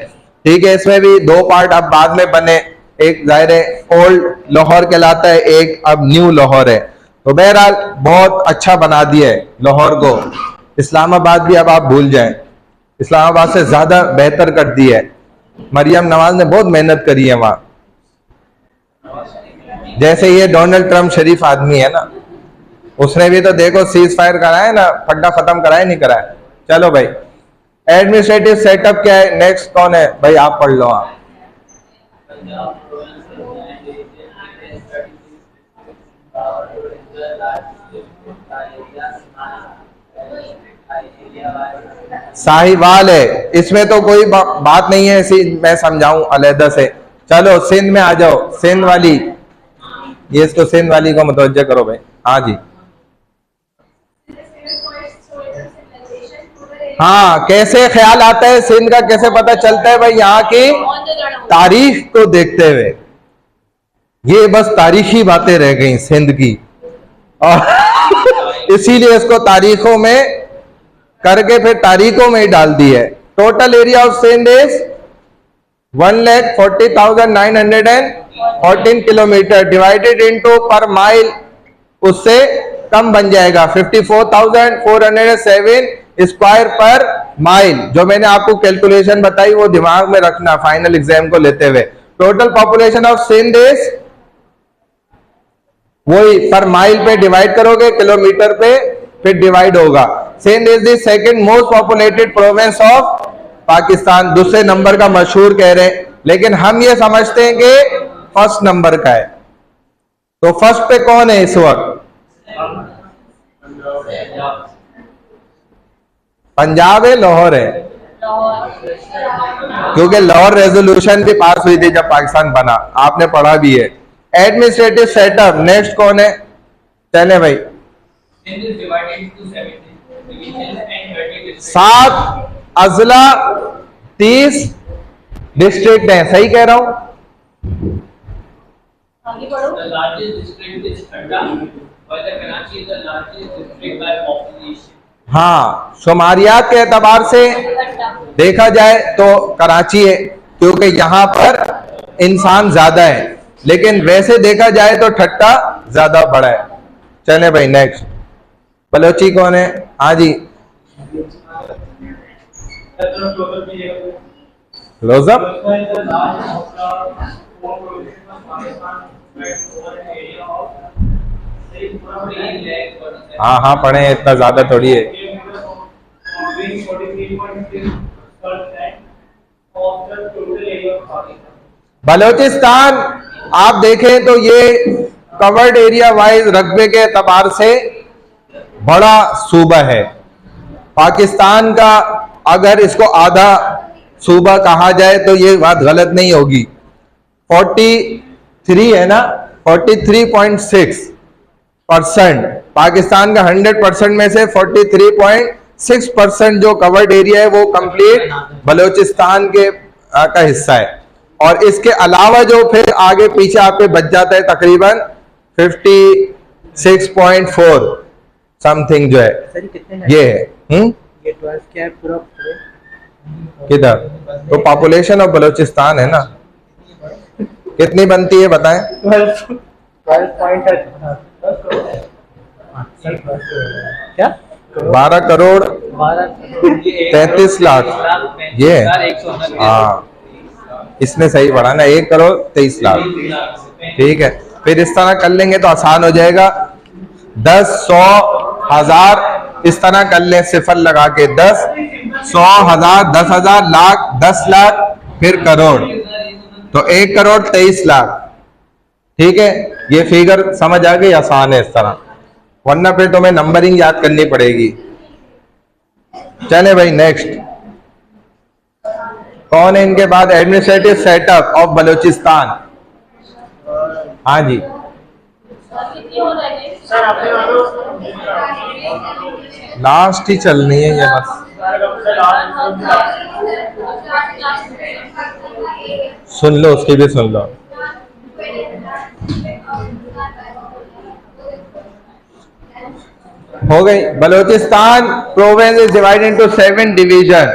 ठीक है, इसमें भी 2 पार्ट अब बाद में बने, एक जाहिर है ओल्ड लाहौर कहलाता है, एक अब न्यू लाहौर है। तो बहरहाल बहुत अच्छा बना दिया है लाहौर को। इस्लामाबाद भी अब आप भूल जाएं, इस्लामाबाद से ज्यादा बेहतर कर दिया है। मरियम नवाज ने बहुत मेहनत करी है वहां। जैसे ये डोनाल्ड ट्रम्प शरीफ आदमी है ना, उसने भी तो देखो सीज फायर कराया ना, फड्डा खत्म कराया नहीं कराया। चलो भाई, एडमिनिस्ट्रेटिव सेटअप क्या है? नेक्स्ट कौन है भाई? आप पढ़ लो। आप साहिवाल है, इसमें तो कोई बात नहीं है, इसी मैं समझाऊं अलहदा से। चलो सिंध में आ जाओ, सिंध वाली, ये इसको सिंध वाली को मुतवज्जा करो भाई। हाँ जी, हाँ, कैसे ख्याल आता है सिंध का, कैसे पता चलता है भाई? यहाँ की तारीख को देखते हुए, ये बस तारीखी बातें रह गई सिंध की, और इसीलिए इसको तारीखों में करके फिर तारीखों में ही डाल दी है। Total area of Sindh is 1,40,914 kilometre, divided into per mile उससे कम बन जाएगा 54,407 स्क्वायर पर माइल। जो मैंने आपको कैलकुलेशन बताई वो दिमाग में रखना फाइनल एग्जाम को लेते हुए। Total population of Sindh is वही पर माइल पे डिवाइड करोगे, किलोमीटर पे फिर डिवाइड होगा। Sindh is the second most populated province of Pakistan, दूसरे नंबर का मशहूर कह रहे हैं, लेकिन हम ये समझते हैं कि फर्स्ट नंबर का है। तो फर्स्ट पे कौन है इस वक्त? पंजाब है, लाहौर है? क्योंकि लाहौर रेजोल्यूशन भी पास हुई थी जब पाकिस्तान बना, आपने पढ़ा भी है। एडमिनिस्ट्रेटिव सेटअप नेक्स्ट कौन है? चले भाई। 7 अजला 30 डिस्ट्रिक्ट हैं, सही कह रहा हूं? आगे बढ़ो। The largest district is Thanda, while the Karachi is the largest district by population. हाँ, शुमारियात के एतबार से देखा जाए तो कराची है, क्योंकि यहाँ पर इंसान ज्यादा है, लेकिन वैसे देखा जाए तो ठट्टा ज्यादा बड़ा है। चले भाई नेक्स्ट। बलोची कौन है? हाँ जी, लोजब। हाँ हाँ पढ़े, इतना ज्यादा थोड़ी है। बलोचिस्तान आप देखें तो ये कवर्ड एरिया वाइज रकबे के एतबार से बड़ा सूबा है। पाकिस्तान का अगर इसको आधा सूबा कहा जाए तो ये बात गलत नहीं होगी। 43 है ना, 43.6% पाकिस्तान का 100% में से 43.6% जो कवर्ड एरिया है वो कंप्लीट बलोचिस्तान के का हिस्सा है। और इसके अलावा जो फिर आगे पीछे आपके बच जाता है तकरीबन 56.4 समथिंग जो है ये है। ये 12 क्या है पूरा? किधर? तो पॉपुलेशन ऑफ बलोचिस्तान है ना, कितनी बनती है बताएं? 12 पॉइंट क्या? 12 करोड़ 33 लाख ये है। हाँ इसने सही पढ़ा ना, 1 करोड़ 23 लाख। ठीक है, फिर इस तरह कर लेंगे तो आसान हो जाएगा। 10, 100, 1000 इस तरह कर ले, सिफर लगा के 10, 100, 1000, 10,000, लाख, 10 लाख, फिर करोड़, तो 1 करोड़ 23 लाख। ठीक है, ये फिगर समझ आ गई, आसान है इस तरह, वरना फिर तुम्हें नंबरिंग याद करनी पड़ेगी। चले भाई नेक्स्ट। कौन है इनके बाद? Administrative setup of Balochistan. हाँ जी, कितनी हो रही है? लास्ट ही चलनी है ये बस। सुन लो, उसकी भी सुन लो। हो गई। Balochistan province is divided into 7 division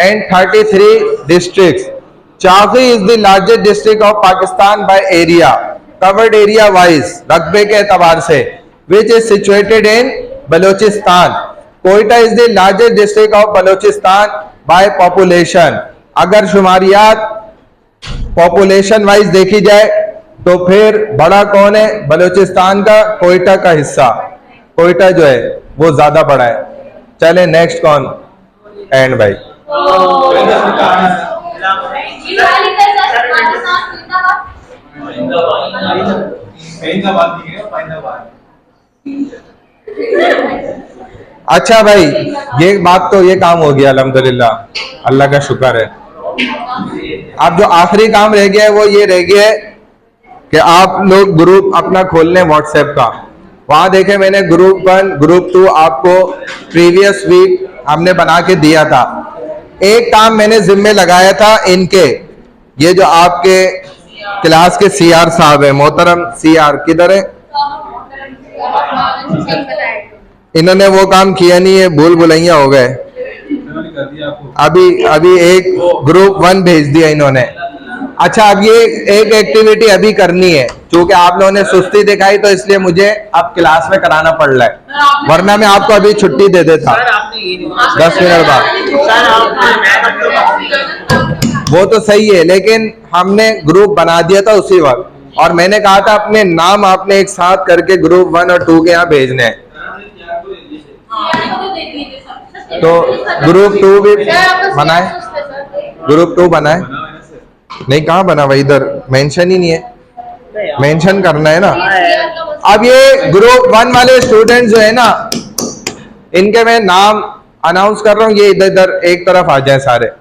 and 33 districts. Chafi is the largest district of Pakistan by area, covered area wise, रकबे के एतबार से, which is situated in Balochistan. Quetta is the largest district of Balochistan by population. अगर शुमारियात population wise देखी जाए तो फिर बड़ा कौन है? बलोचिस्तान का कोयटा का हिस्सा, कोयटा जो है वो ज्यादा बड़ा है। चले नेक्स्ट कौन? एंड भाई अच्छा भाई, ये बात तो ये काम हो गया अल्हम्दुलिल्लाह, अल्लाह का शुक्र है। अब जो आखिरी काम रह गया है वो ये रह गया है कि आप लोग ग्रुप अपना खोल लें व्हाट्सएप का। वहां देखें मैंने ग्रुप 1 ग्रुप 2 आपको प्रीवियस वीक हमने बना के दिया था। एक काम मैंने जिम्मे लगाया था इनके, ये जो आपके क्लास के सीआर साहब है, मोहतरम सीआर किधर है? इन्होंने वो काम किया नहीं है, भूल भुलैया हो गए। अभी एक ग्रुप 1 भेज दिया इन्होंने। अच्छा, अब ये एक एक्टिविटी अभी करनी है, क्योंकि आप लोगों ने सुस्ती दिखाई तो इसलिए मुझे अब क्लास में कराना पड़ रहा है, वरना मैं आपको अभी छुट्टी दे देता 10 मिनट बाद। वो तो सही है, लेकिन हमने ग्रुप बना दिया था उसी वक्त, और मैंने कहा था अपने नाम आपने एक साथ करके ग्रुप 1 और 2 के यहाँ भेजने हैं। तो ग्रुप 2 भी बनाए, ग्रुप 2 बनाए नहीं, कहाँ बना भाई, इधर मेंशन ही नहीं है, मेंशन करना है ना। अब ये ग्रुप 1 वाले स्टूडेंट जो है ना, इनके मैं नाम अनाउंस कर रहा हूँ, ये इधर इधर एक तरफ आ जाए सारे,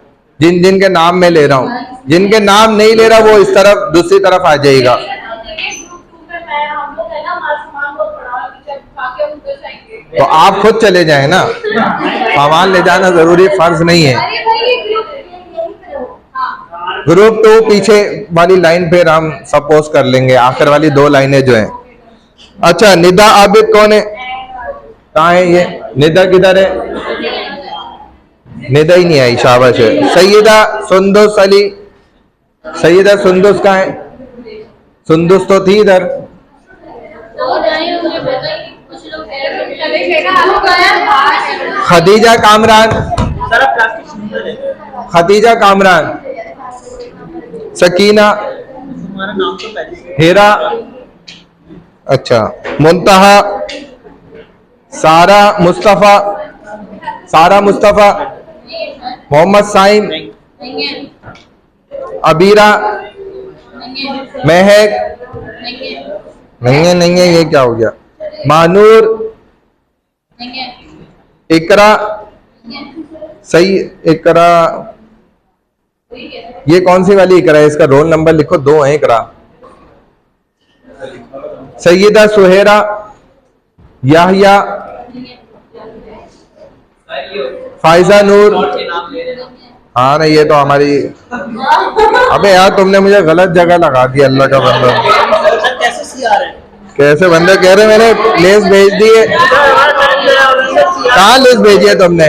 जिन जिन के नाम मैं ले रहा हूँ। जिनके नाम नहीं ले रहा वो इस तरफ दूसरी तरफ आ जाएगा। तो आप खुद चले जाए ना, सामान ले जाना जरूरी फर्ज नहीं है। ग्रुप 2 पीछे वाली लाइन पे हम सपोज कर लेंगे, आखिर वाली 2 लाइनें जो हैं। अच्छा, निदा आबिद कौन है, कहाँ है ये, निदा किधर है, निदा ही नहीं आई, शाबाश है। सैयदा सुंदुस अली, सैयदा सुंदुस कहाँ है, सुंदुस तो थी इधर। खदीजा कामरान, खदीजा कामरान, सकीना, हेरा, अच्छा, मुंतहा, सारा मुस्तफा, सारा मुस्तफा, मोहम्मद साइम, अबीरा, महक, नहीं है, ये क्या हो गया, मानूर, इकरा, सही इकरा, ये कौन सी वाली इकरा है, इसका रोल नंबर लिखो, 2 है इकरा। सैयदा सुहेरा, याहिया, फाइजा नूर, हाँ नहीं ये तो हमारी, अबे यार तुमने मुझे गलत जगह लगा दिया, अल्लाह का बंदा। कैसे बंदे कह रहे, मैंने लेस भेज दी है, कहाँ लेस भेजी है तुमने,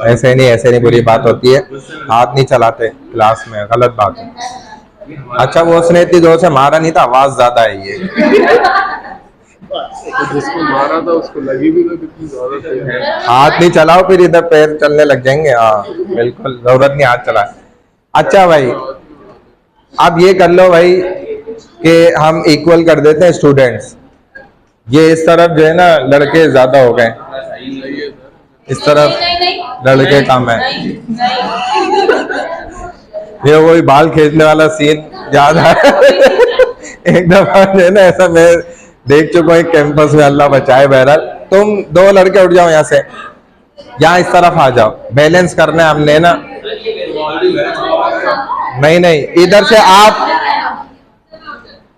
ऐसे नहीं बुरी बात होती है, हाथ नहीं चलाते क्लास में, गलत बात है। अच्छा वो उसने इतनी जोर से मारा नहीं था, आवाज ज्यादा है ये। जिसको मारा था उसको लगी भी तो कितनी ज्यादा थी। हाथ नहीं चलाओ फिर इधर पैर चलने लग जाएंगे। हाँ बिल्कुल, जरूरत नहीं हाथ चला। अच्छा भाई अब ये कर लो भाई कि हम इक्वल कर देते हैं स्टूडेंट्स। ये इस तरफ जो है ना लड़के ज्यादा हो गए, इस तरफ लड़के कम है। ये वही बाल खींचने वाला सीन याद है। एक दफा जो है ना ऐसा मैं देख चुका हूँ एक कैंपस में, अल्लाह बचाए। बहरहाल तुम 2 लड़के उठ जाओ यहाँ से, यहाँ इस तरफ आ जाओ, बैलेंस करना है हमने ना। नहीं इधर से आप,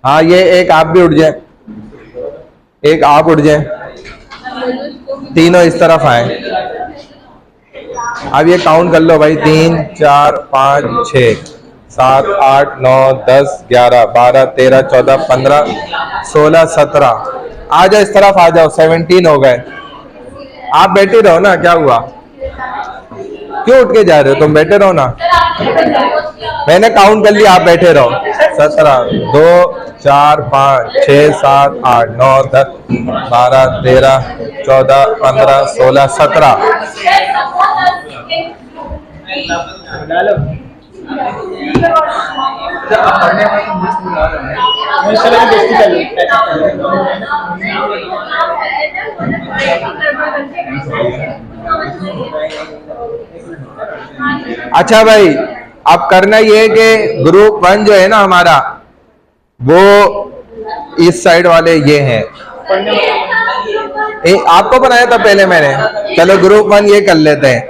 हाँ ये एक आप भी उठ जाए, एक आप उठ जाए, तीनों इस तरफ आए। अब ये काउंट कर लो भाई, 3 4 5 6 7 8 9 10 11 12 13 14 15 16 17। आ जाओ इस तरफ आ जाओ, 17 हो गए। आप बैठे रहो ना, क्या हुआ, क्यों उठ के जा रहे हो, तुम बैठे रहो ना, मैंने काउंट कर लिया, आप बैठे रहो। 17 2 4 5 6 7 8 9 10 12 13 14 15 16 17। अच्छा भाई अब करना ये है कि ग्रुप 1 जो है ना हमारा, वो इस साइड वाले ये हैं। आपको बनाया था पहले मैंने, चलो ग्रुप 1 ये कर लेते हैं,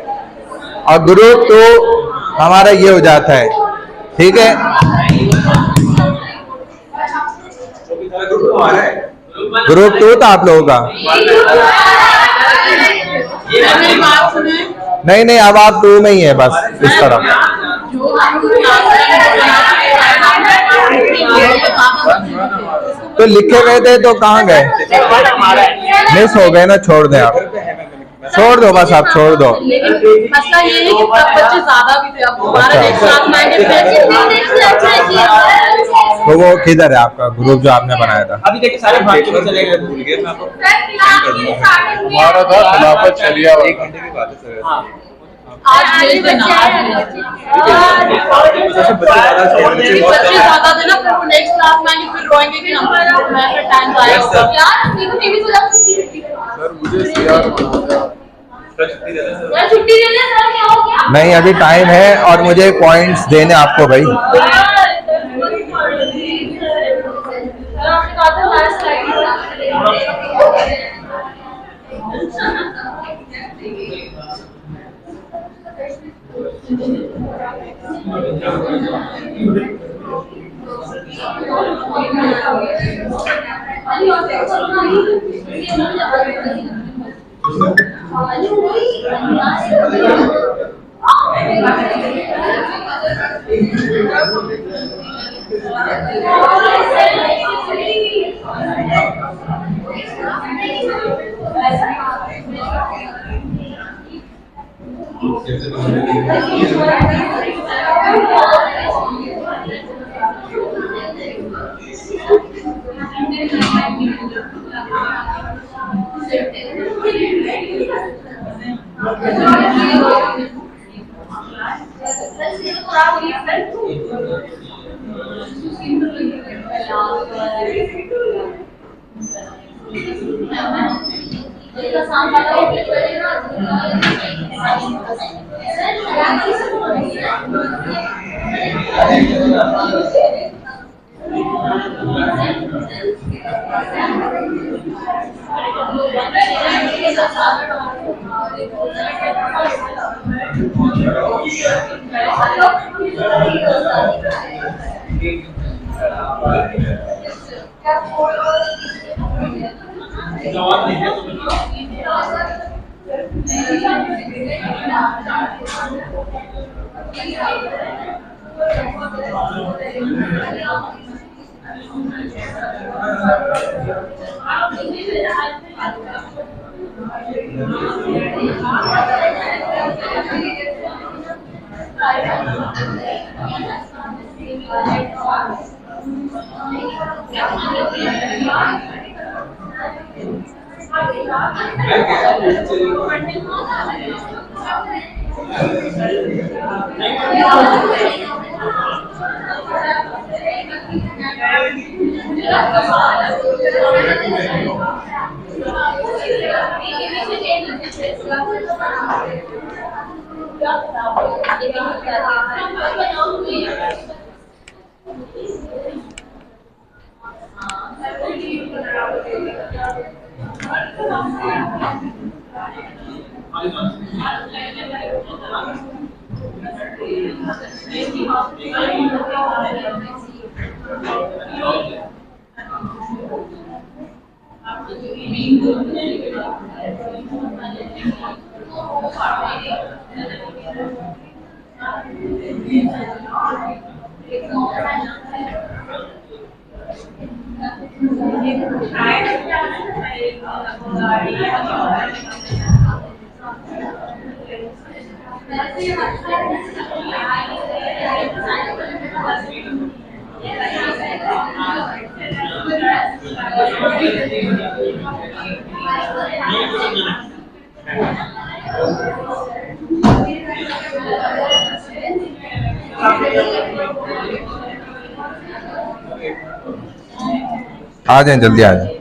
और ग्रुप 2 हमारा ये हो जाता है, ठीक है। ग्रुप 2 था आप लोगों का, नहीं अब आप 2 में ही है बस, इस तरह। तो लिखे गए थे तो कहाँ गए, मिस हो गए ना, छोड़ दें आप, छोड़ दो बस, आप छोड़ दो। मसला ये है कि बच्चे ज्यादा भी थे, अब हमारा एक साथ तो वो किधर है आपका ग्रुप जो आपने बनाया था? अभी देखिए सारे भाग के चले गए। भूल गए मैं आपको हमारा था खिलाफत शरिया वाला। 1 घंटे की बात है सर। हाँ आज भेज देना, आज भेज देना। बच्चे ज्यादा थे ना, फिर वो नेक्स्ट क्लास में आएंगे, फिर रोएंगे कि हम मैं फिर टाइम आया Yes, sir. यार देखो टीवी से लगा सर मुझे सीआर बनाना था। सर छुट्टी दे दें सर। यार छुट्टी दे दे सर, क्या हो गया? नहीं, अभी टाइम है और मुझे पॉइंट्स देने आपको भाई। सर आपने कहा था लास्ट स्लाइड आ जाएं, जल्दी आ जाएं।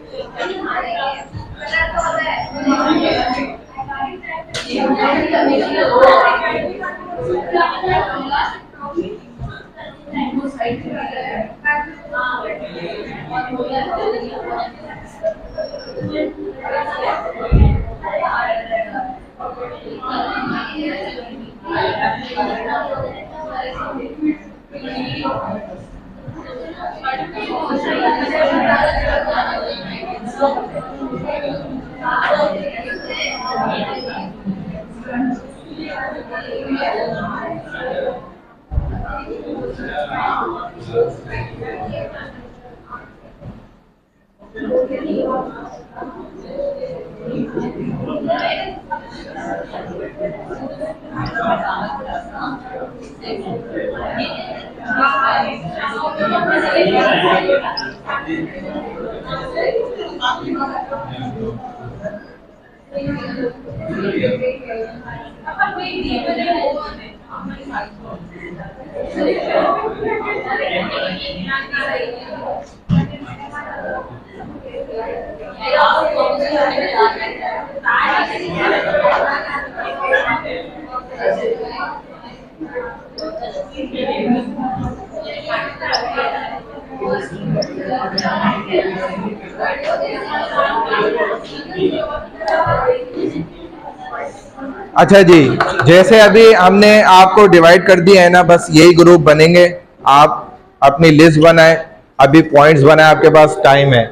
अच्छा जी, जैसे अभी हमने आपको डिवाइड कर दिया है ना, बस यही ग्रुप बनेंगे। आप अपनी लिस्ट बनाएं। अभी पॉइंट्स बनाएं, आपके पास टाइम है,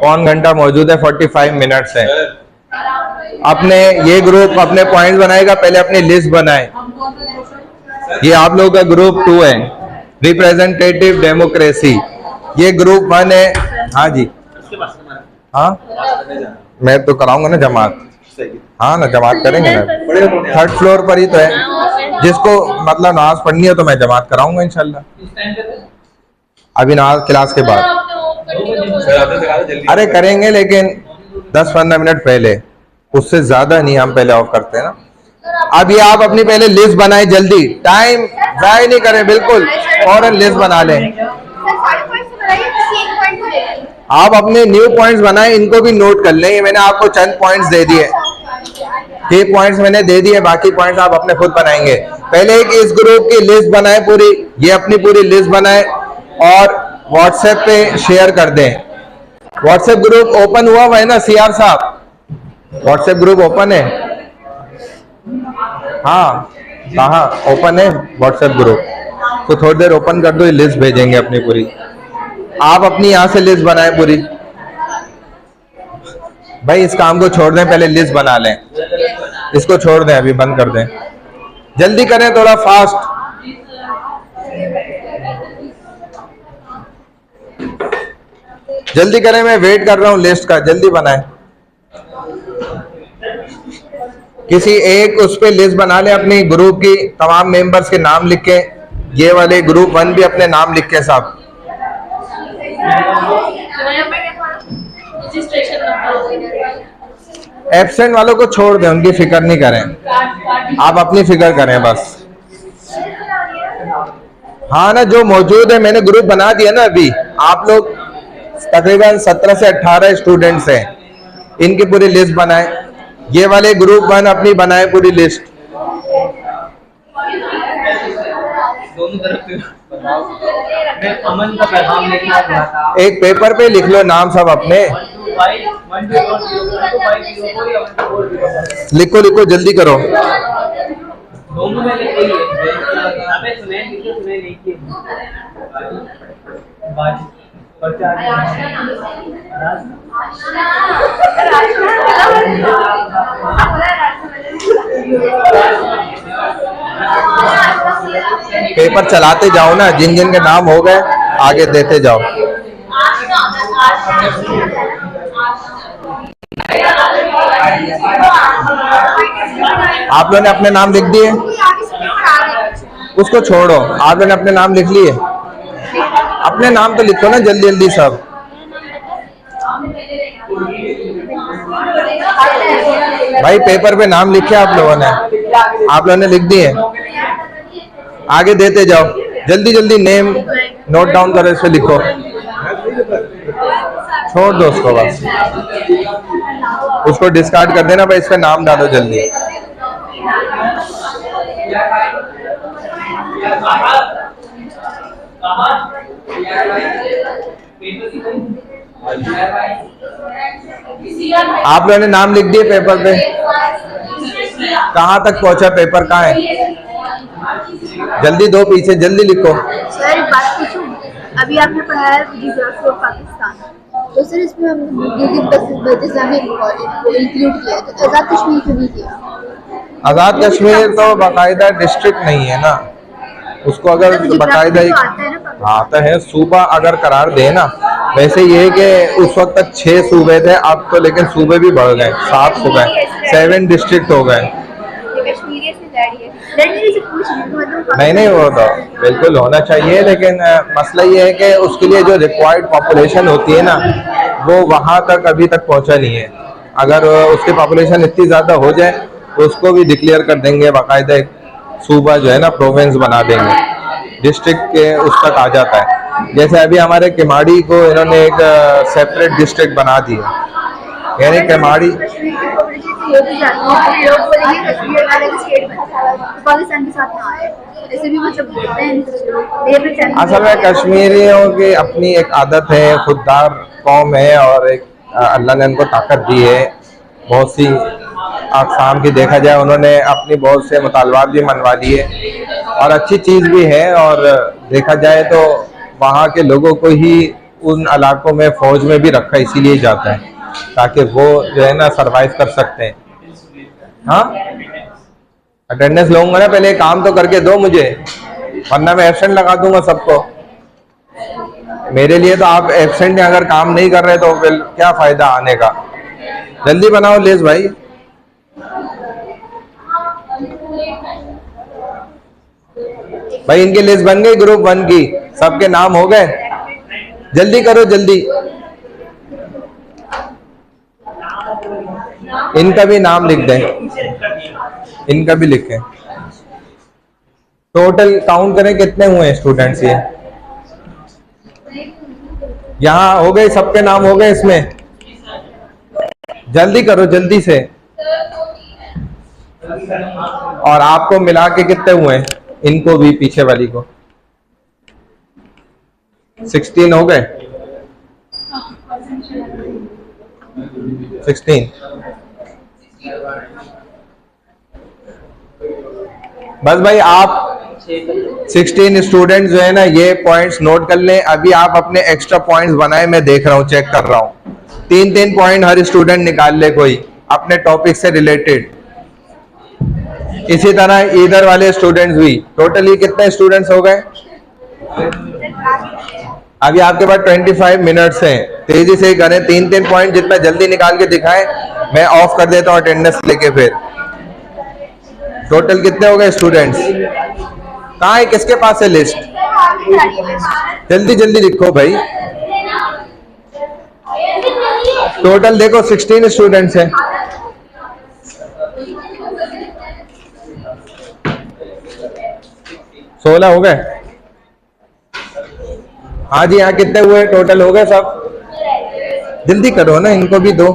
पौन घंटा मौजूद है, 45 मिनट्स है। अपने ये ग्रुप अपने पॉइंट्स बनाएगा, पहले अपनी लिस्ट बनाए। ये आप लोगों का ग्रुप 2 है, रिप्रेजेंटेटिव डेमोक्रेसी। ये ग्रुप 1 है। हाँ जी, हाँ मैं तो कराऊंगा ना जमात। हाँ ना, जमात करेंगे ना, 3rd फ्लोर पर ही तो है। जिसको मतलब नमाज पढ़नी है तो मैं जमात कराऊंगा इंशाल्लाह। अभी नमाज क्लास के बाद अरे करेंगे, लेकिन 10-15 मिनट पहले, उससे ज्यादा नहीं हम पहले ऑफ करते हैं ना। अब ये आप अपनी पहले लिस्ट बनाए, जल्दी, टाइम जाया नहीं करें, बिल्कुल फौरन लिस्ट बना लें। आप अपने न्यू पॉइंट्स बनाए, इनको भी नोट कर लें। मैंने आपको चंद पॉइंट्स दे दिए, ये पॉइंट्स मैंने दे दिए, बाकी पॉइंट्स आप अपने खुद बनाएंगे। पहले एक इस ग्रुप की लिस्ट बनाए पूरी, ये अपनी पूरी लिस्ट बनाए और व्हाट्सएप पे शेयर कर दें। व्हाट्सएप ग्रुप ओपन हुआ है ना सीआर साहब? व्हाट्सएप ग्रुप ओपन है? हाँ, कहाँ ओपन है व्हाट्सएप ग्रुप? तो थोड़ी देर ओपन कर दो, ये लिस्ट भेजेंगे अपनी पूरी। आप अपनी यहाँ से लिस्ट बनाए पूरी। भाई इस काम को छोड़ दें, पहले लिस्ट बना लें। इसको छोड़ दें, अभी बंद कर दें। जल्दी करें, थोड़ा फास्ट। जल्दी करें, मैं वेट कर रहा हूं लिस्ट का, जल्दी बनाएं। किसी एक उस पे लिस्ट बना लें अपनी ग्रुप की, तमाम मेंबर्स के नाम लिख के। ये वाले ग्रुप 1 भी अपने नाम लिख के साहब। एब्सेंट वालों को छोड़ दें, उनकी फिक्र नहीं करें, आप अपनी फिक्र करें बस। हाँ ना, जो मौजूद है मैंने ग्रुप बना दिया ना अभी। आप लोग तकरीबन 17 से 18 स्टूडेंट्स हैं, इनकी पूरी लिस्ट बनाएं। ये वाले ग्रुप 1 अपनी बनाए पूरी लिस्ट। दोनों तरफ मैं अमन का पैगाम लिखना चाहता। एक पेपर पे लिख लो नाम सब अपने। लिखो लिखो, जल्दी करो। दोनों में लिख लीजिए। हमें सुने लिखिए। पेपर चलाते जाओ ना, जिन जिन के नाम हो गए आगे देते जाओ। आप लोगों ने अपने नाम लिख दिए? उसको छोड़ो, आप लोगों ने अपने नाम लिख लिए? अपने नाम तो लिखो ना जल्दी जल्दी सब। भाई पेपर पे नाम लिखे आप लोगों ने? आप लोगों ने लिख दिए? आगे देते जाओ, जल्दी जल्दी नेम नोट डाउन करो, इस पे लिखो। छोड़ दो उसको, बस उसको डिस्कार्ड कर देना। भाई इस पे नाम डालो जल्दी। आप लोगों ने नाम लिख दिए पेपर पे? कहाँ तक पहुंचा पेपर, कहाँ है? जल्दी दो पीछे, जल्दी लिखो। सर एक बात पूछूं? अभी आपने पढ़ाया जियोग्राफी ऑफ पाकिस्तान, तो सर इसमें हमने इंक्लूड किया, तो आज़ाद कश्मीर क्यों नहीं किया? आज़ाद कश्मीर तो बाकायदा डिस्ट्रिक्ट नहीं है ना, उसको अगर बाकायदा आता है सूबा अगर करार दे ना। वैसे ये है कि उस वक्त तक 6 सूबे थे, अब तो लेकिन सूबे भी बढ़ गए, 7 सूबे, 7 डिस्ट्रिक्ट हो गए। कुछ नहीं, मतलब नहीं नहीं, वो तो बिल्कुल होना चाहिए, लेकिन मसला ये है कि उसके लिए जो रिक्वायर्ड पॉपुलेशन होती है ना, वो वहाँ तक अभी तक पहुँचा नहीं है। अगर उसकी पॉपुलेशन इतनी ज़्यादा हो जाए तो उसको भी डिक्लेयर कर देंगे, बाकायदा एक सूबा जो है ना, प्रोविंस बना देंगे, डिस्ट्रिक्ट के उस तक आ जाता है। जैसे अभी हमारे किमाड़ी को इन्होंने एक सेपरेट डिस्ट्रिक्ट बना दिया, यानी किमाड़ी। कश्मीर की पॉपुलेशन तो ये भी जाती है, लोग बोलेंगे कश्मीर अलग स्टेट बनता है, तो पाकिस्तान के साथ ना आए, ऐसे भी मतलब बोलते हैं। असल में कश्मीरियों की अपनी एक आदत है, खुददार कौम है, और एक अल्लाह ने उनको ताकत दी है बहुत सी अक़साम की। देखा जाए उन्होंने अपनी बहुत से मुतालबात भी मनवा लिए, और अच्छी चीज़ भी है। और देखा जाए तो वहाँ के लोगों को ही उन इलाकों में फ़ौज में भी रखा इसीलिए जाता है ताकि वो जो है ना सरवाइव कर सकते हैं। हाँ, अटेंडेंस लूँगा ना, पहले काम तो करके दो मुझे, वरना मैं एब्सेंट लगा दूंगा सबको। मेरे लिए तो आप एब्सेंट अगर काम नहीं कर रहे तो फिर क्या फ़ायदा आने का। जल्दी बनाओ लिस्ट भाई। भाई इनकी लिस्ट बन गई ग्रुप 1 की, सबके नाम हो गए? जल्दी करो जल्दी। इनका भी नाम लिख दें, इनका भी लिखें। टोटल काउंट करें कितने हुए हैं स्टूडेंट्स ये? यहाँ हो गए, सबके नाम हो गए इसमें? जल्दी करो जल्दी से। और आपको मिला के कितने हुए हैं? इनको भी, पीछे वाली को 16 हो गए? 16। बस भाई आप 16 स्टूडेंट जो है ना, ये पॉइंट्स नोट कर लें। अभी आप अपने एक्स्ट्रा पॉइंट्स बनाए, मैं देख रहा हूँ, चेक कर रहा हूँ। 3-3 पॉइंट हर स्टूडेंट निकाल ले कोई अपने टॉपिक से रिलेटेड। इसी तरह इधर वाले स्टूडेंट्स भी। टोटली कितने स्टूडेंट्स हो गए? अभी आपके पास 25 मिनट्स हैं, तेजी से करें। 3-3 पॉइंट जितना जल्दी निकाल के दिखाएं, मैं ऑफ कर देता हूँ अटेंडेंस लेके। फिर टोटल कितने हो गए स्टूडेंट्स? कहाँ है, किसके पास है लिस्ट? जल्दी जल्दी लिखो भाई। टोटल देखो 16 स्टूडेंट्स हैं। सोलह हो गए? हाँ जी, यहाँ कितने हुए टोटल? हो गए सब? जल्दी करो ना, इनको भी दो।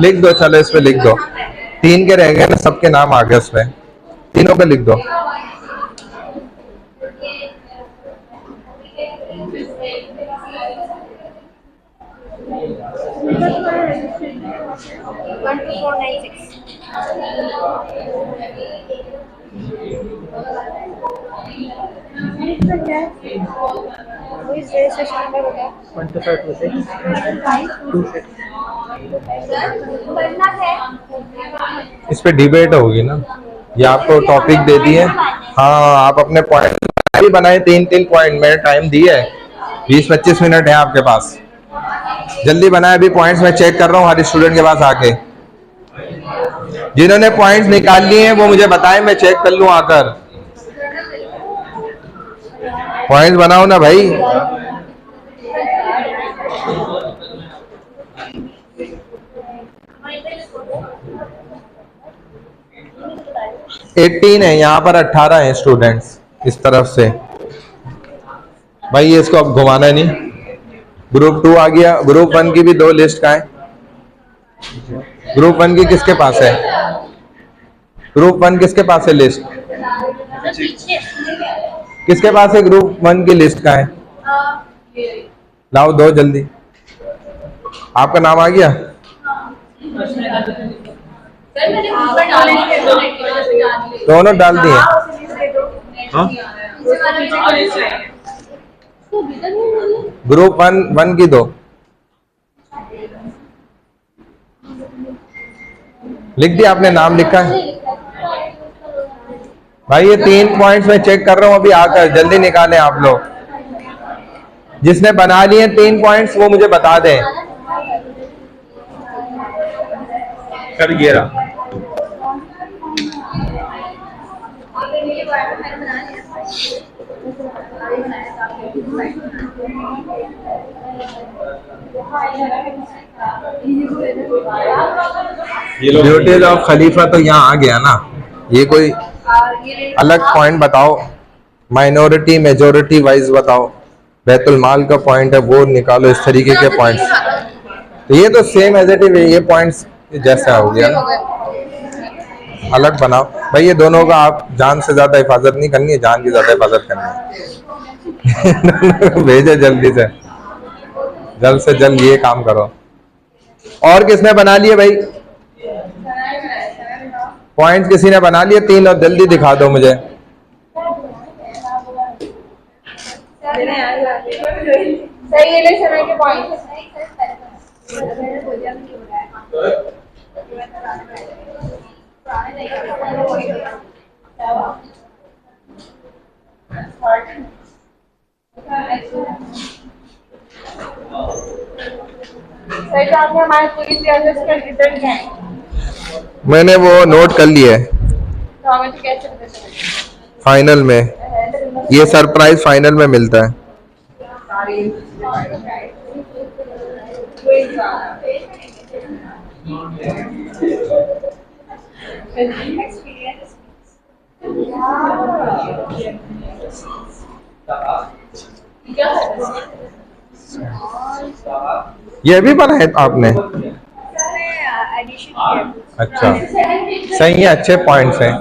लिख दो, चलो इस पे लिख दो। 3 के रह गए ना, सबके नाम आ गए उसमें, तीनों पे लिख दो। इस पे डिबेट होगी ना, ये आपको टॉपिक दे दिए। हाँ, आप अपने पॉइंट भी बनाए, 3-3 पॉइंट। मैंने टाइम दिया है, 20-25 मिनट है आपके पास। जल्दी बनाए। अभी पॉइंट्स मैं चेक कर रहा हूँ हर स्टूडेंट के पास आके। जिन्होंने पॉइंट्स निकाल लिए हैं वो मुझे बताएं, मैं चेक कर लूँ आकर। पॉइंट्स बनाओ ना भाई। एटीन है यहाँ पर, 18 है स्टूडेंट्स इस तरफ से। भाई ये इसको अब घुमाना नहीं। ग्रुप 2 आ गया। ग्रुप 1 की भी 2 लिस्ट का है। ग्रुप 1 की किसके पास है? ग्रुप 1 किसके पास है लिस्ट? किसके पास है ग्रुप 1 की लिस्ट का है? लाओ, दो जल्दी। आपका नाम आ गया? दोनों डाल दिए। हाँ? ग्रुप 1 की 2 लिख दिया आपने? नाम लिखा है भाई? ये 3 पॉइंट्स मैं चेक कर रहा हूँ अभी आकर। जल्दी निकालें आप लोग। जिसने बना लिए 3 पॉइंट्स वो मुझे बता दें। कर गिरा। रिक्वायरमेंट मैंने बना लिया। ड्यूटीज ऑफ खलीफा तो यहाँ आ गया ना, ये कोई अलग पॉइंट बताओ, माइनॉरिटी मेजॉरिटी वाइज बताओ, बैतुल माल का पॉइंट है वो निकालो, इस तरीके के पॉइंट्स। तो ये तो सेम एज इट इज, ये पॉइंट्स जैसा हो गया ना, अलग बनाओ भाई। ये दोनों का आप जान से ज्यादा हिफाजत नहीं करनी है, जान की ज्यादा हिफाजत करनी है। भेजे जल्दी से जल्द ये काम करो। और किसने बना लिए भाई पॉइंट? किसी ने बना लिए 3? और जल्दी दिखा दो मुझे। सही है समय के पॉइंट। सर आपने हमारे पूरी सियासत का रिटर्न क्या है? मैंने वो नोट कर लिया है तो हमें तो कैसे पता चलेगा? फाइनल में, ये सरप्राइज फाइनल में मिलता है। ये भी बनाए आपने? अच्छा सही है, अच्छे पॉइंट्स हैं।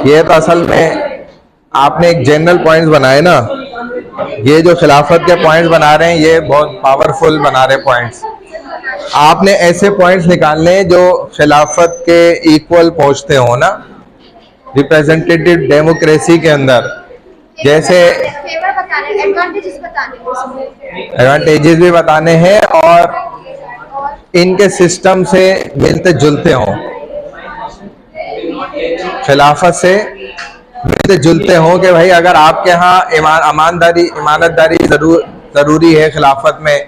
ये तो असल में आपने एक जनरल पॉइंट्स बनाए ना, ये जो खिलाफत के पॉइंट्स बना रहे हैं ये बहुत पावरफुल बना रहे पॉइंट्स। आपने ऐसे पॉइंट्स निकालने हैं जो खिलाफत के इक्वल पहुंचते हो ना, रिप्रेजेंटेटिव डेमोक्रेसी के अंदर। जैसे एडवांटेजेस भी बताने हैं और इनके सिस्टम से मिलते जुलते हों, खिलाफत से मिलते जुलते हों कि भाई अगर आपके यहाँ ईमानतदारी जरूरी है, खिलाफत में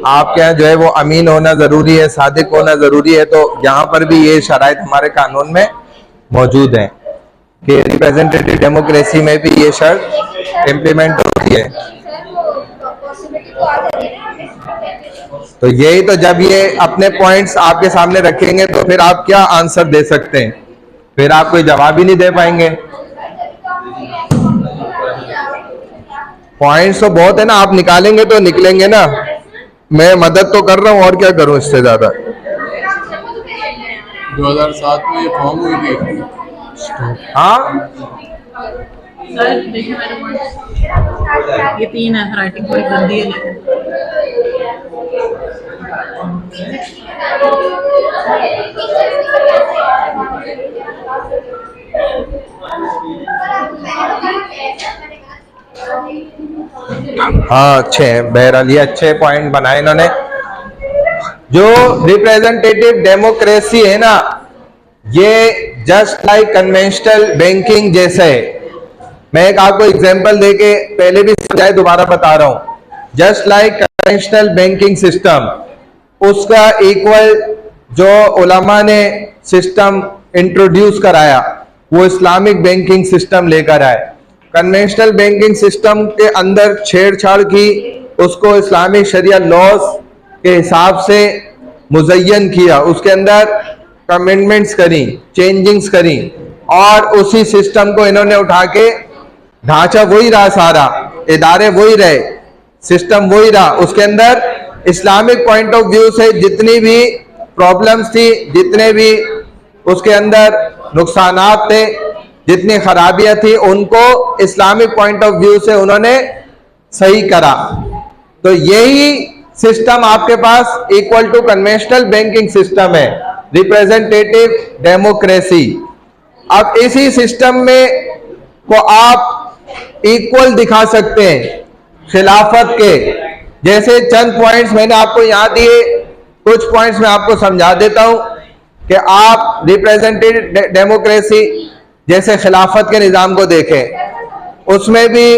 आपके यहाँ जो है वो अमीन होना जरूरी है, सादिक होना जरूरी है, तो यहाँ पर भी ये शराइत हमारे कानून में मौजूद हैं कि रिप्रेजेंटेटिव डेमोक्रेसी में भी ये शर्त इम्प्लीमेंट होती है। तो यही तो, जब ये अपने पॉइंट्स आपके सामने रखेंगे तो फिर आप क्या आंसर दे सकते हैं, फिर आप कोई जवाब ही नहीं दे पाएंगे। पॉइंट्स तो बहुत है ना, आप निकालेंगे तो निकलेंगे ना। मैं मदद तो कर रहा हूँ, और क्या करूँ इससे ज्यादा। 2007 में ये फॉर्म हुई थी। हाँ सर देखिए मेरे पॉइंट, ये 3 है, राइटिंग थोड़ी गंदी है लेकिन हाँ अच्छे हैं, बहरहाल ये अच्छे पॉइंट बनाए इन्होंने। जो रिप्रेजेंटेटिव डेमोक्रेसी है ना, ये जस्ट लाइक कन्वेंशनल बैंकिंग जैसे है। मैं एक आपको एग्जांपल देके पहले भी समझाया, दोबारा बता रहा हूं। Just like conventional banking system, उसका इक्वल जो उलमा ने सिस्टम इंट्रोड्यूस कराया वो इस्लामिक बैंकिंग सिस्टम लेकर आए। कन्वेंशनल बैंकिंग सिस्टम के अंदर छेड़छाड़ की, उसको इस्लामिक शरिया लॉज के हिसाब से मुज़य्यन किया, उसके अंदर कमेंडमेंट्स करी, चेंजिंग्स करी, और उसी सिस्टम को इन्होंने उठा के, ढांचा वही रहा, सारा इदारे वही रहे, सिस्टम वही रहा, उसके अंदर इस्लामिक पॉइंट ऑफ व्यू से जितनी भी प्रॉब्लम्स थी, जितने भी उसके अंदर नुकसानात थे, जितनी खराबियां थी, उनको इस्लामिक पॉइंट ऑफ व्यू से उन्होंने सही करा। तो यही सिस्टम आपके पास equal to conventional banking system है, रिप्रेजेंटेटिव डेमोक्रेसी। अब इसी सिस्टम में को आप इक्वल दिखा सकते हैं खिलाफत के। जैसे चंद पॉइंट्स मैंने आपको यहां दिए, कुछ पॉइंट्स मैं आपको समझा देता हूं कि आप रिप्रेजेंटेटिव डेमोक्रेसी जैसे खिलाफत के निज़ाम को देखें, उसमें भी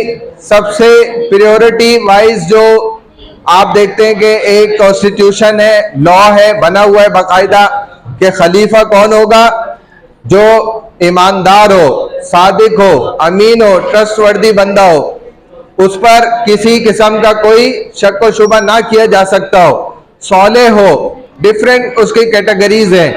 सबसे प्रायोरिटी वाइज जो आप देखते हैं कि एक कॉन्स्टिट्यूशन है, लॉ है, बना हुआ है बाकायदा कि खलीफा कौन होगा, जो ईमानदार हो, सादिक हो, अमीन हो, ट्रस्टवर्दी बंदा हो, उस पर किसी किस्म का कोई शक व शुबा ना किया जा सकता हो, सौले हो, डिफरेंट उसकी कैटेगरीज हैं,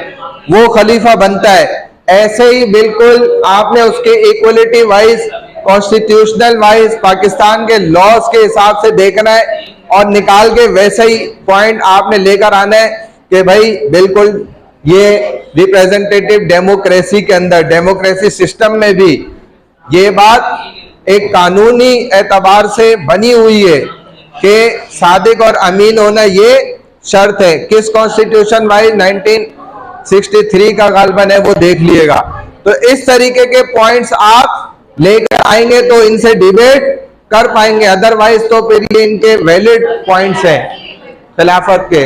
वो खलीफा बनता है। ऐसे ही बिल्कुल आपने उसके equality wise, constitutional wise Pakistan के लॉज के हिसाब से देखना है और निकाल के वैसे ही पॉइंट आपने लेकर आना है कि भाई बिल्कुल ये रिप्रेजेंटेटिव डेमोक्रेसी के अंदर, डेमोक्रेसी सिस्टम में भी ये बात एक कानूनी एतबार से बनी हुई है कि सादिक और अमीन होना ये शर्त है। किस कॉन्स्टिट्यूशन वाइज 1963 का गालबन है वो देख लिएगा। तो इस तरीके के पॉइंट्स आप लेकर आएंगे तो इनसे डिबेट कर पाएंगे, अदरवाइज तो फिर ये इनके वैलिड पॉइंट्स हैं खिलाफत के।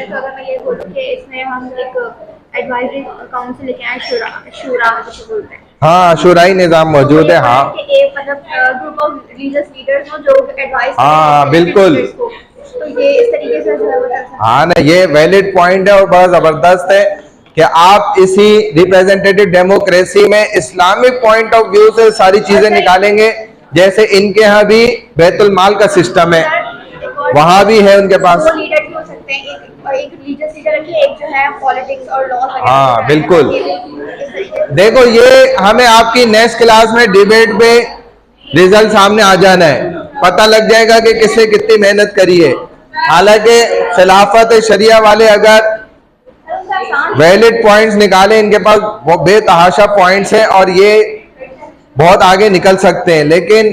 अगर मैं ये बोलूं कि इसमें हम एक एडवाइजरी काउंसिल लेके आए, शूरा जिसे बोलते हैं। हाँ, शुराई निजाम मौजूद है। हाँ एक मतलब ग्रुप ऑफ रिलीजियस लीडर्स हो जो एडवाइस, हाँ बिल्कुल, तो ये इस तरीके से जो है वो चल सकता है। हाँ ना, ये वैलिड पॉइंट है और बड़ा जबरदस्त है कि आप इसी रिप्रेजेंटेटिव डेमोक्रेसी में इस्लामिक पॉइंट ऑफ व्यू से सारी चीजें निकालेंगे। जैसे इनके यहाँ भी बैतुल माल का सिस्टम है, वहां भी है उनके पास। दो लीडर भी हो सकते हैं, एक रिलीजियस लीडर रखिए, एक जो है पॉलिटिक्स और लॉ वगैरह। हाँ बिल्कुल। देखो ये हमें आपकी नेक्स्ट क्लास में डिबेट पे रिजल्ट सामने आ जाना है, पता लग जाएगा कि किसने कितनी मेहनत करी है। हालांकि खिलाफत शरिया वाले अगर वैलिड पॉइंट्स निकाले, इनके पास वो बेतहाशा पॉइंट्स हैं और ये बहुत आगे निकल सकते हैं, लेकिन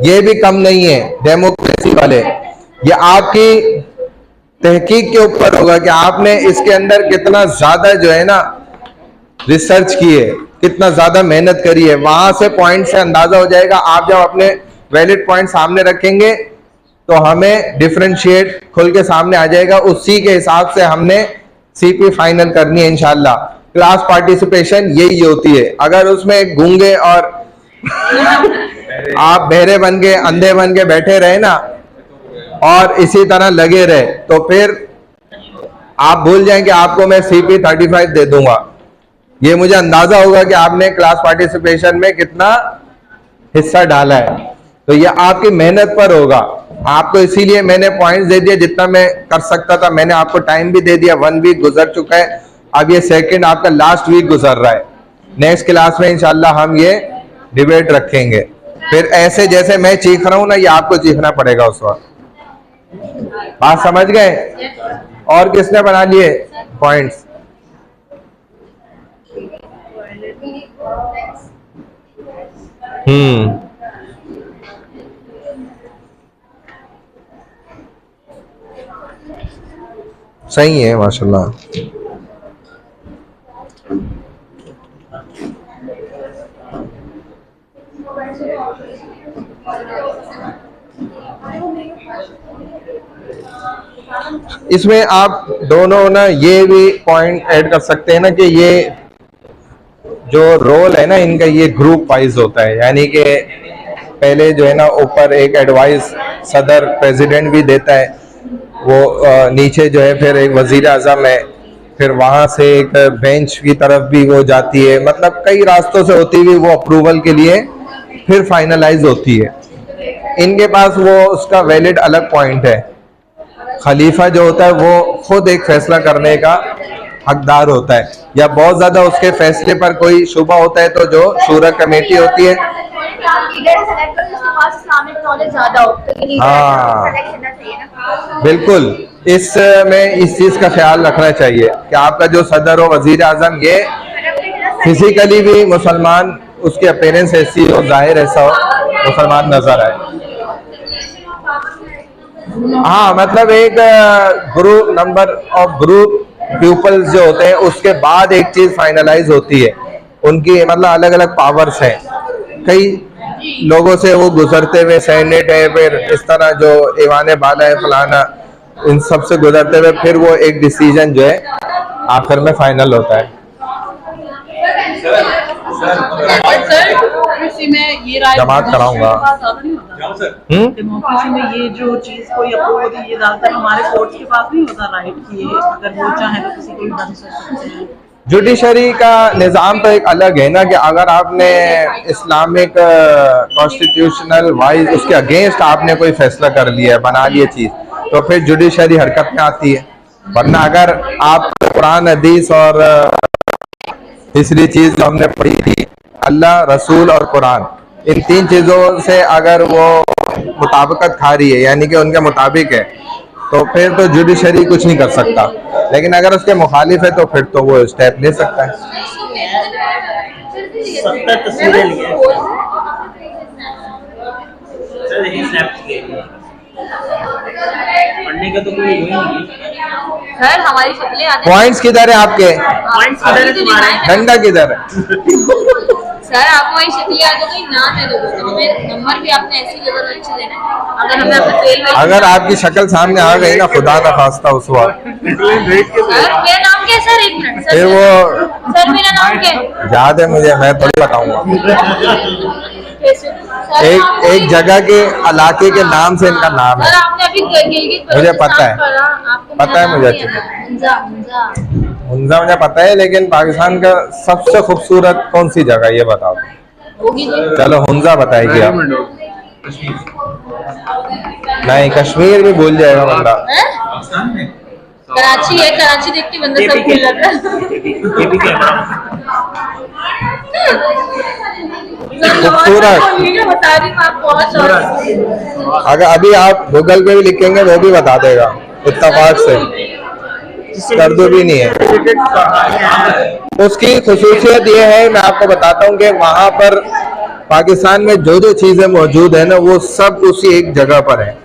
ये भी कम नहीं है डेमोक्रेसी वाले। ये आपकी तहकीक के ऊपर होगा कि आपने इसके अंदर कितना ज्यादा जो है ना रिसर्च की है, कितना ज्यादा मेहनत करी है, वहां से पॉइंट से अंदाजा हो जाएगा। आप जब अपने वैलिड पॉइंट सामने रखेंगे तो हमें डिफरेंशिएट खुल के सामने आ जाएगा, उसी के हिसाब से हमने सीपी फाइनल करनी है इंशाल्लाह। क्लास पार्टिसिपेशन यही होती है। अगर उसमें गूंगे और आप बहरे बन के, अंधे बन के बैठे रहे ना और इसी तरह लगे रहे, तो फिर आप भूल जाएं कि आपको मैं सीपी 35 दे दूंगा। ये मुझे अंदाजा होगा कि आपने क्लास पार्टिसिपेशन में कितना हिस्सा डाला है, तो ये आपकी मेहनत पर होगा। आपको इसीलिए मैंने पॉइंट्स दे दिए जितना मैं कर सकता था। मैंने आपको टाइम भी दे दिया, 1 वीक गुजर चुका है, अब ये सेकंड आपका लास्ट वीक गुजर रहा है। नेक्स्ट क्लास में इंशाल्लाह हम ये डिबेट रखेंगे। फिर ऐसे जैसे मैं चीख रहा हूं ना, ये आपको चीखना पड़ेगा उस वक्त। बात समझ गए? और किसने बना लिए पॉइंट्स? सही है माशाल्लाह। इसमें आप दोनों ना ये भी पॉइंट ऐड कर सकते हैं ना कि ये जो रोल है ना इनका, ये ग्रुप वाइज होता है। यानी कि पहले जो है ना ऊपर एक एडवाइस सदर प्रेसिडेंट भी देता है, वो नीचे जो है फिर एक वजीर आजम है, फिर वहां से एक बेंच की तरफ भी वो जाती है, मतलब कई रास्तों से होती हुई वो अप्रूवल के लिए फिर फाइनलाइज होती है। इनके पास वो उसका वैलिड अलग पॉइंट है। खलीफा जो होता है वो खुद एक फैसला करने का हकदार होता है, या बहुत ज्यादा उसके फैसले पर कोई शुबा होता है तो जो शूरा कमेटी होती है, हाँ बिल्कुल, इसमें इस चीज का ख्याल रखना चाहिए कि आपका जो सदर हो, वजीर आजम, ये फिजिकली भी मुसलमान, उसके अपीयरेंस ऐसी हो, जाहिर ऐसा हो, मुसलमान नजर आए। हाँ मतलब एक group number of group people's जो होते हैं उसके बाद एक चीज फाइनलाइज होती है। उनकी मतलब अलग अलग पावर्स हैं, कई लोगों से वो गुजरते हुए, सेनेट है, फिर इस तरह जो ईवान बाला है, फलाना, इन सब से गुजरते हुए फिर वो एक डिसीजन जो है आखिर में फाइनल होता है। डेमोक्रेसी में ये राय जमात कराऊंगा। डेमोक्रेसी में ये जो चीज कोई अप्रूव होती है, ये ज्यादातर हमारे कोर्ट्स के पास नहीं होता राइट कि अगर वो चाहे तो किसी को भी बंद कर सकते हैं। जुडिशरी का निज़ाम तो एक अलग है ना, कि अगर आपने इस्लामिक कॉन्स्टिट्यूशनल वाइज उसके अगेंस्ट आपने कोई फैसला कर लिया है, बना लिया चीज़, तो फिर जुडिशरी हरकत में आती है। वरना अगर आप कुरान, हदीस और तीसरी चीज़ जो हमने पढ़ी थी, अल्लाह, रसूल और कुरान, इन तीन चीज़ों से अगर वो मुताबिकत खा रही है, यानी कि उनके मुताबिक है, तो फिर तो जुडिशरी कुछ नहीं कर सकता। लेकिन अगर उसके मुखालिफ है तो फिर तो वो स्टेप ले सकता है। 70 तस्वीरें ली हैं। सर देखिए स्नैप्स ले लिए। पढ़ने का तो कोई वही नहीं। सर हमारी शक्लें आने पॉइंट्स किधर है आपके? पॉइंट्स किधर है तुम्हारे? डंडा किधर है? सर आपको वही शक्लें आ गई, नाम है लोगों का, हमें नंबर भी आपने ऐसी जगह अच्छे देना है। अगर हमें आपका फेल अगर आपकी शक्ल सामने आ गई ना, खुदा ना खास्ता उस वक्त, सर मेरा नाम क्या है सर? एक मिनट फिर वो सर मेरा नाम क्या है? याद है मुझे, मैं थोड़ी बताऊंगा। सर एक जगह के इलाके के नाम से इनका नाम है। सर आपने अभी गिलगित मुझे पता है, आपको पता है मुझे अच्छे से। मुंजा मुझे पता है, लेकिन पाकिस्तान का सबसे खूबसूरत कौन सी जगह ये बताओ। चलो हुंजा बताएगी आप। नहीं, कश्मीर भी भूल जाएगा बंदा। कराची है, कराची देख के बंदा सब भूल जाता है। खूबसूरत। बता रही हूँ आप बहुत। अगर अभी आप गूगल पे भी लिखेंगे वो भी बता देगा इत्तेफाक से, उर्दू भी नहीं है। उसकी खुसूसियत ये है, मैं आपको बताता हूँ कि वहाँ पर पाकिस्तान में जो जो चीजें मौजूद है ना, वो सब उसी एक जगह पर है।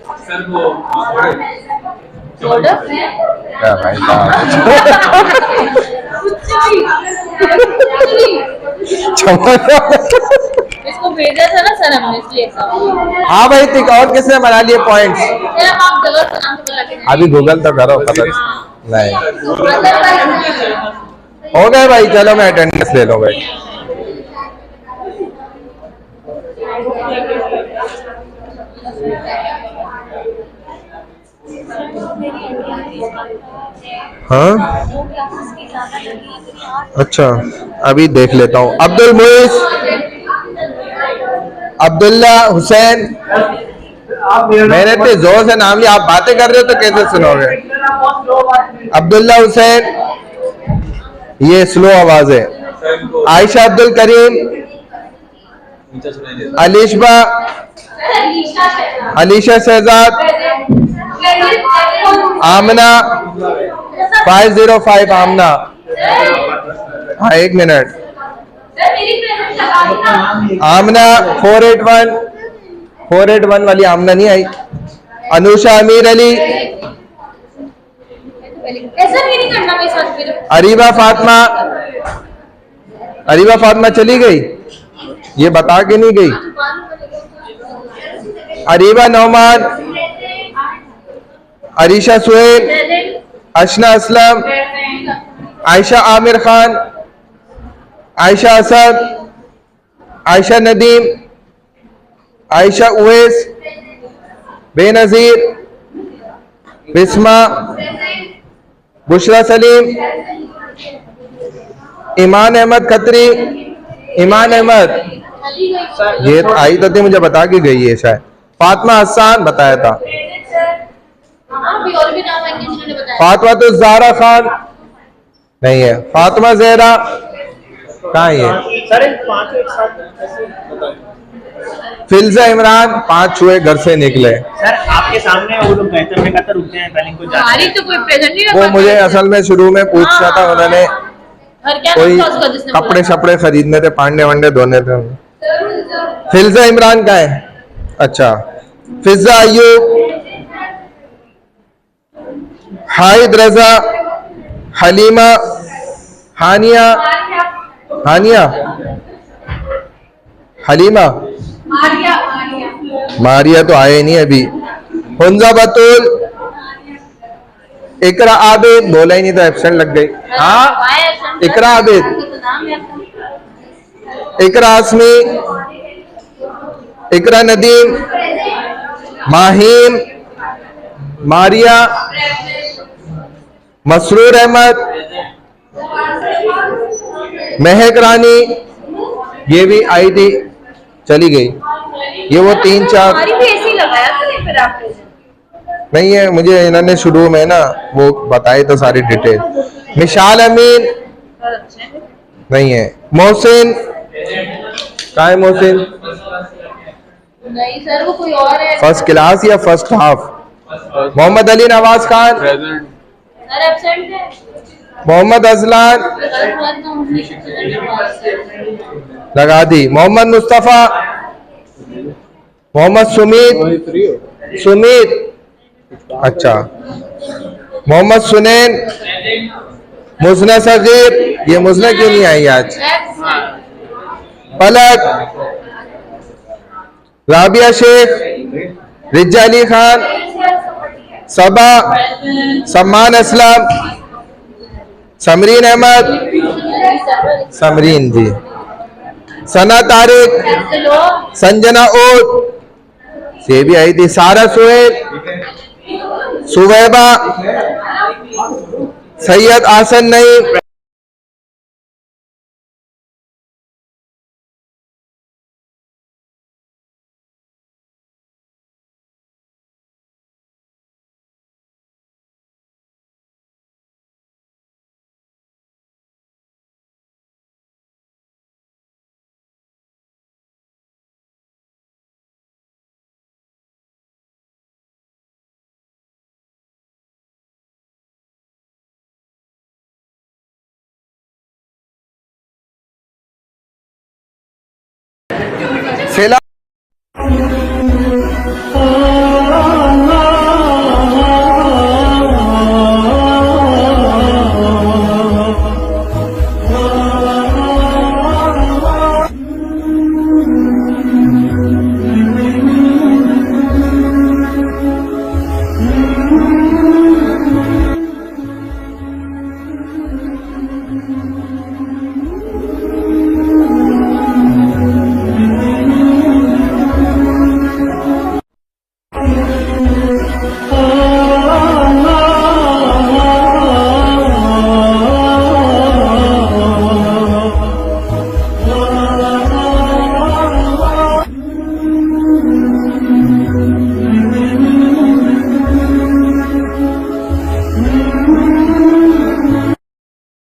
क्या भाई इसको भेजा था ना सर हमने, इसलिए सब। हाँ भाई, ठीक। और किसने बना लिए पॉइंट्स? सर आप जगह का नाम तो लगे अभी गूगल तो करो, पता नहीं हो गए भाई। चलो मैं अटेंडेंस ले लो भाई। हाँ अच्छा, अभी देख लेता हूँ। अब्दुल मुइस, अब्दुल्ला हुसैन, मैंने इतने जोर से नाम लिया, आप बातें कर रहे हो तो कैसे सुनोगे? अब्दुल्ला हुसैन, ये स्लो आवाज है। आयशा अब्दुल करीम, अलीशबा, अलीशा शहजाद, आमना 505, आमना। हाँ एक मिनट, आमना 481 वाली आमना नहीं आई। अनुषा अमीर अली, ऐसा नहीं करना मेरे साथ फिर। अरीबा फातिमा, अरीबा फातिमा चली गई, ये बता के नहीं गई। अरीबा नौमान, अरीशा सुहेल, अशना असलम, आयशा आमिर खान, आयशा असद, आयशा नदीम, आयशा उवैस, बेनजीर, बिस्मा, बुशरा सलीम, ईमान अहमद खत्री, ईमान अहमद, ये तो आई तो थी, मुझे बता के गई है शायद। फातिमा हसन बताया था। और भी नाम है जिन्होंने बताया। फातिमा तो ज़ारा खान नहीं है। फातिमा जहरा कहाँ है? सर इन पांचों एक साथ कैसे बताएं? फिल्जा इमरान, 5 छुए घर से निकले। सर आपके सामने वो लोग गए थे, हमने कहा था रुकते हैं पहले इनको जाने हमारी तो कोई प्रेजेंट नहीं वो रखा। मुझे असल में शुरू में पूछना था, उन्होंने घर क्या कोई नाम था उसका जिसने कपड़े शपड़े खरीदने थे, पांडे वंडे धोने थे। फिल्जा इमरान का है। अच्छा, फिजा अयूब, हाइद रजा, हलीमा, हानिया, हानिया, हलीमा, मारिया मारिया तो आए नहीं अभी। हुंजा बतूल, इकरा आबिद, बोला ही नहीं तो एब्सेंट लग गई। हाँ, इकरा आबिद, इकरा आसमी, इकरा नदीम, माहीम, मारिया, मसरूर अहमद, महक रानी, ये भी आई थी, चली गई। ये वो 3-4 हमारी भी ऐसी लगाया था नहीं फिर आपने। नहीं है, मुझे इन्होंने शुरू में ना वो बताए तो सारी डिटेल। मिशाल अमीन नहीं है। मोहसिन, कहाँ है मोहसिन? नहीं सर, वो कोई और है। फर्स्ट क्लास या first half? Mohammad Ali Nawaz Khan, Present. Sir absent है। मोहम्मद अजलान, लगा दी। मोहम्मद मुस्तफा, मोहम्मद सुमीत, Only 3 हो? सुमीत, अच्छा। मोहम्मद सुनैन, मुजना सगीर, ये मुजना क्यों नहीं आई आज? पलक, राबिया शेख, रिजा अली खान, सबा, सम्मान असलम, समरीन अहमद, समरीन जी, सना तारिक, संजना ओट, ये भी आई थी। सारा सुहेल, सुवैबा, सैयद आसन नईम, सेला,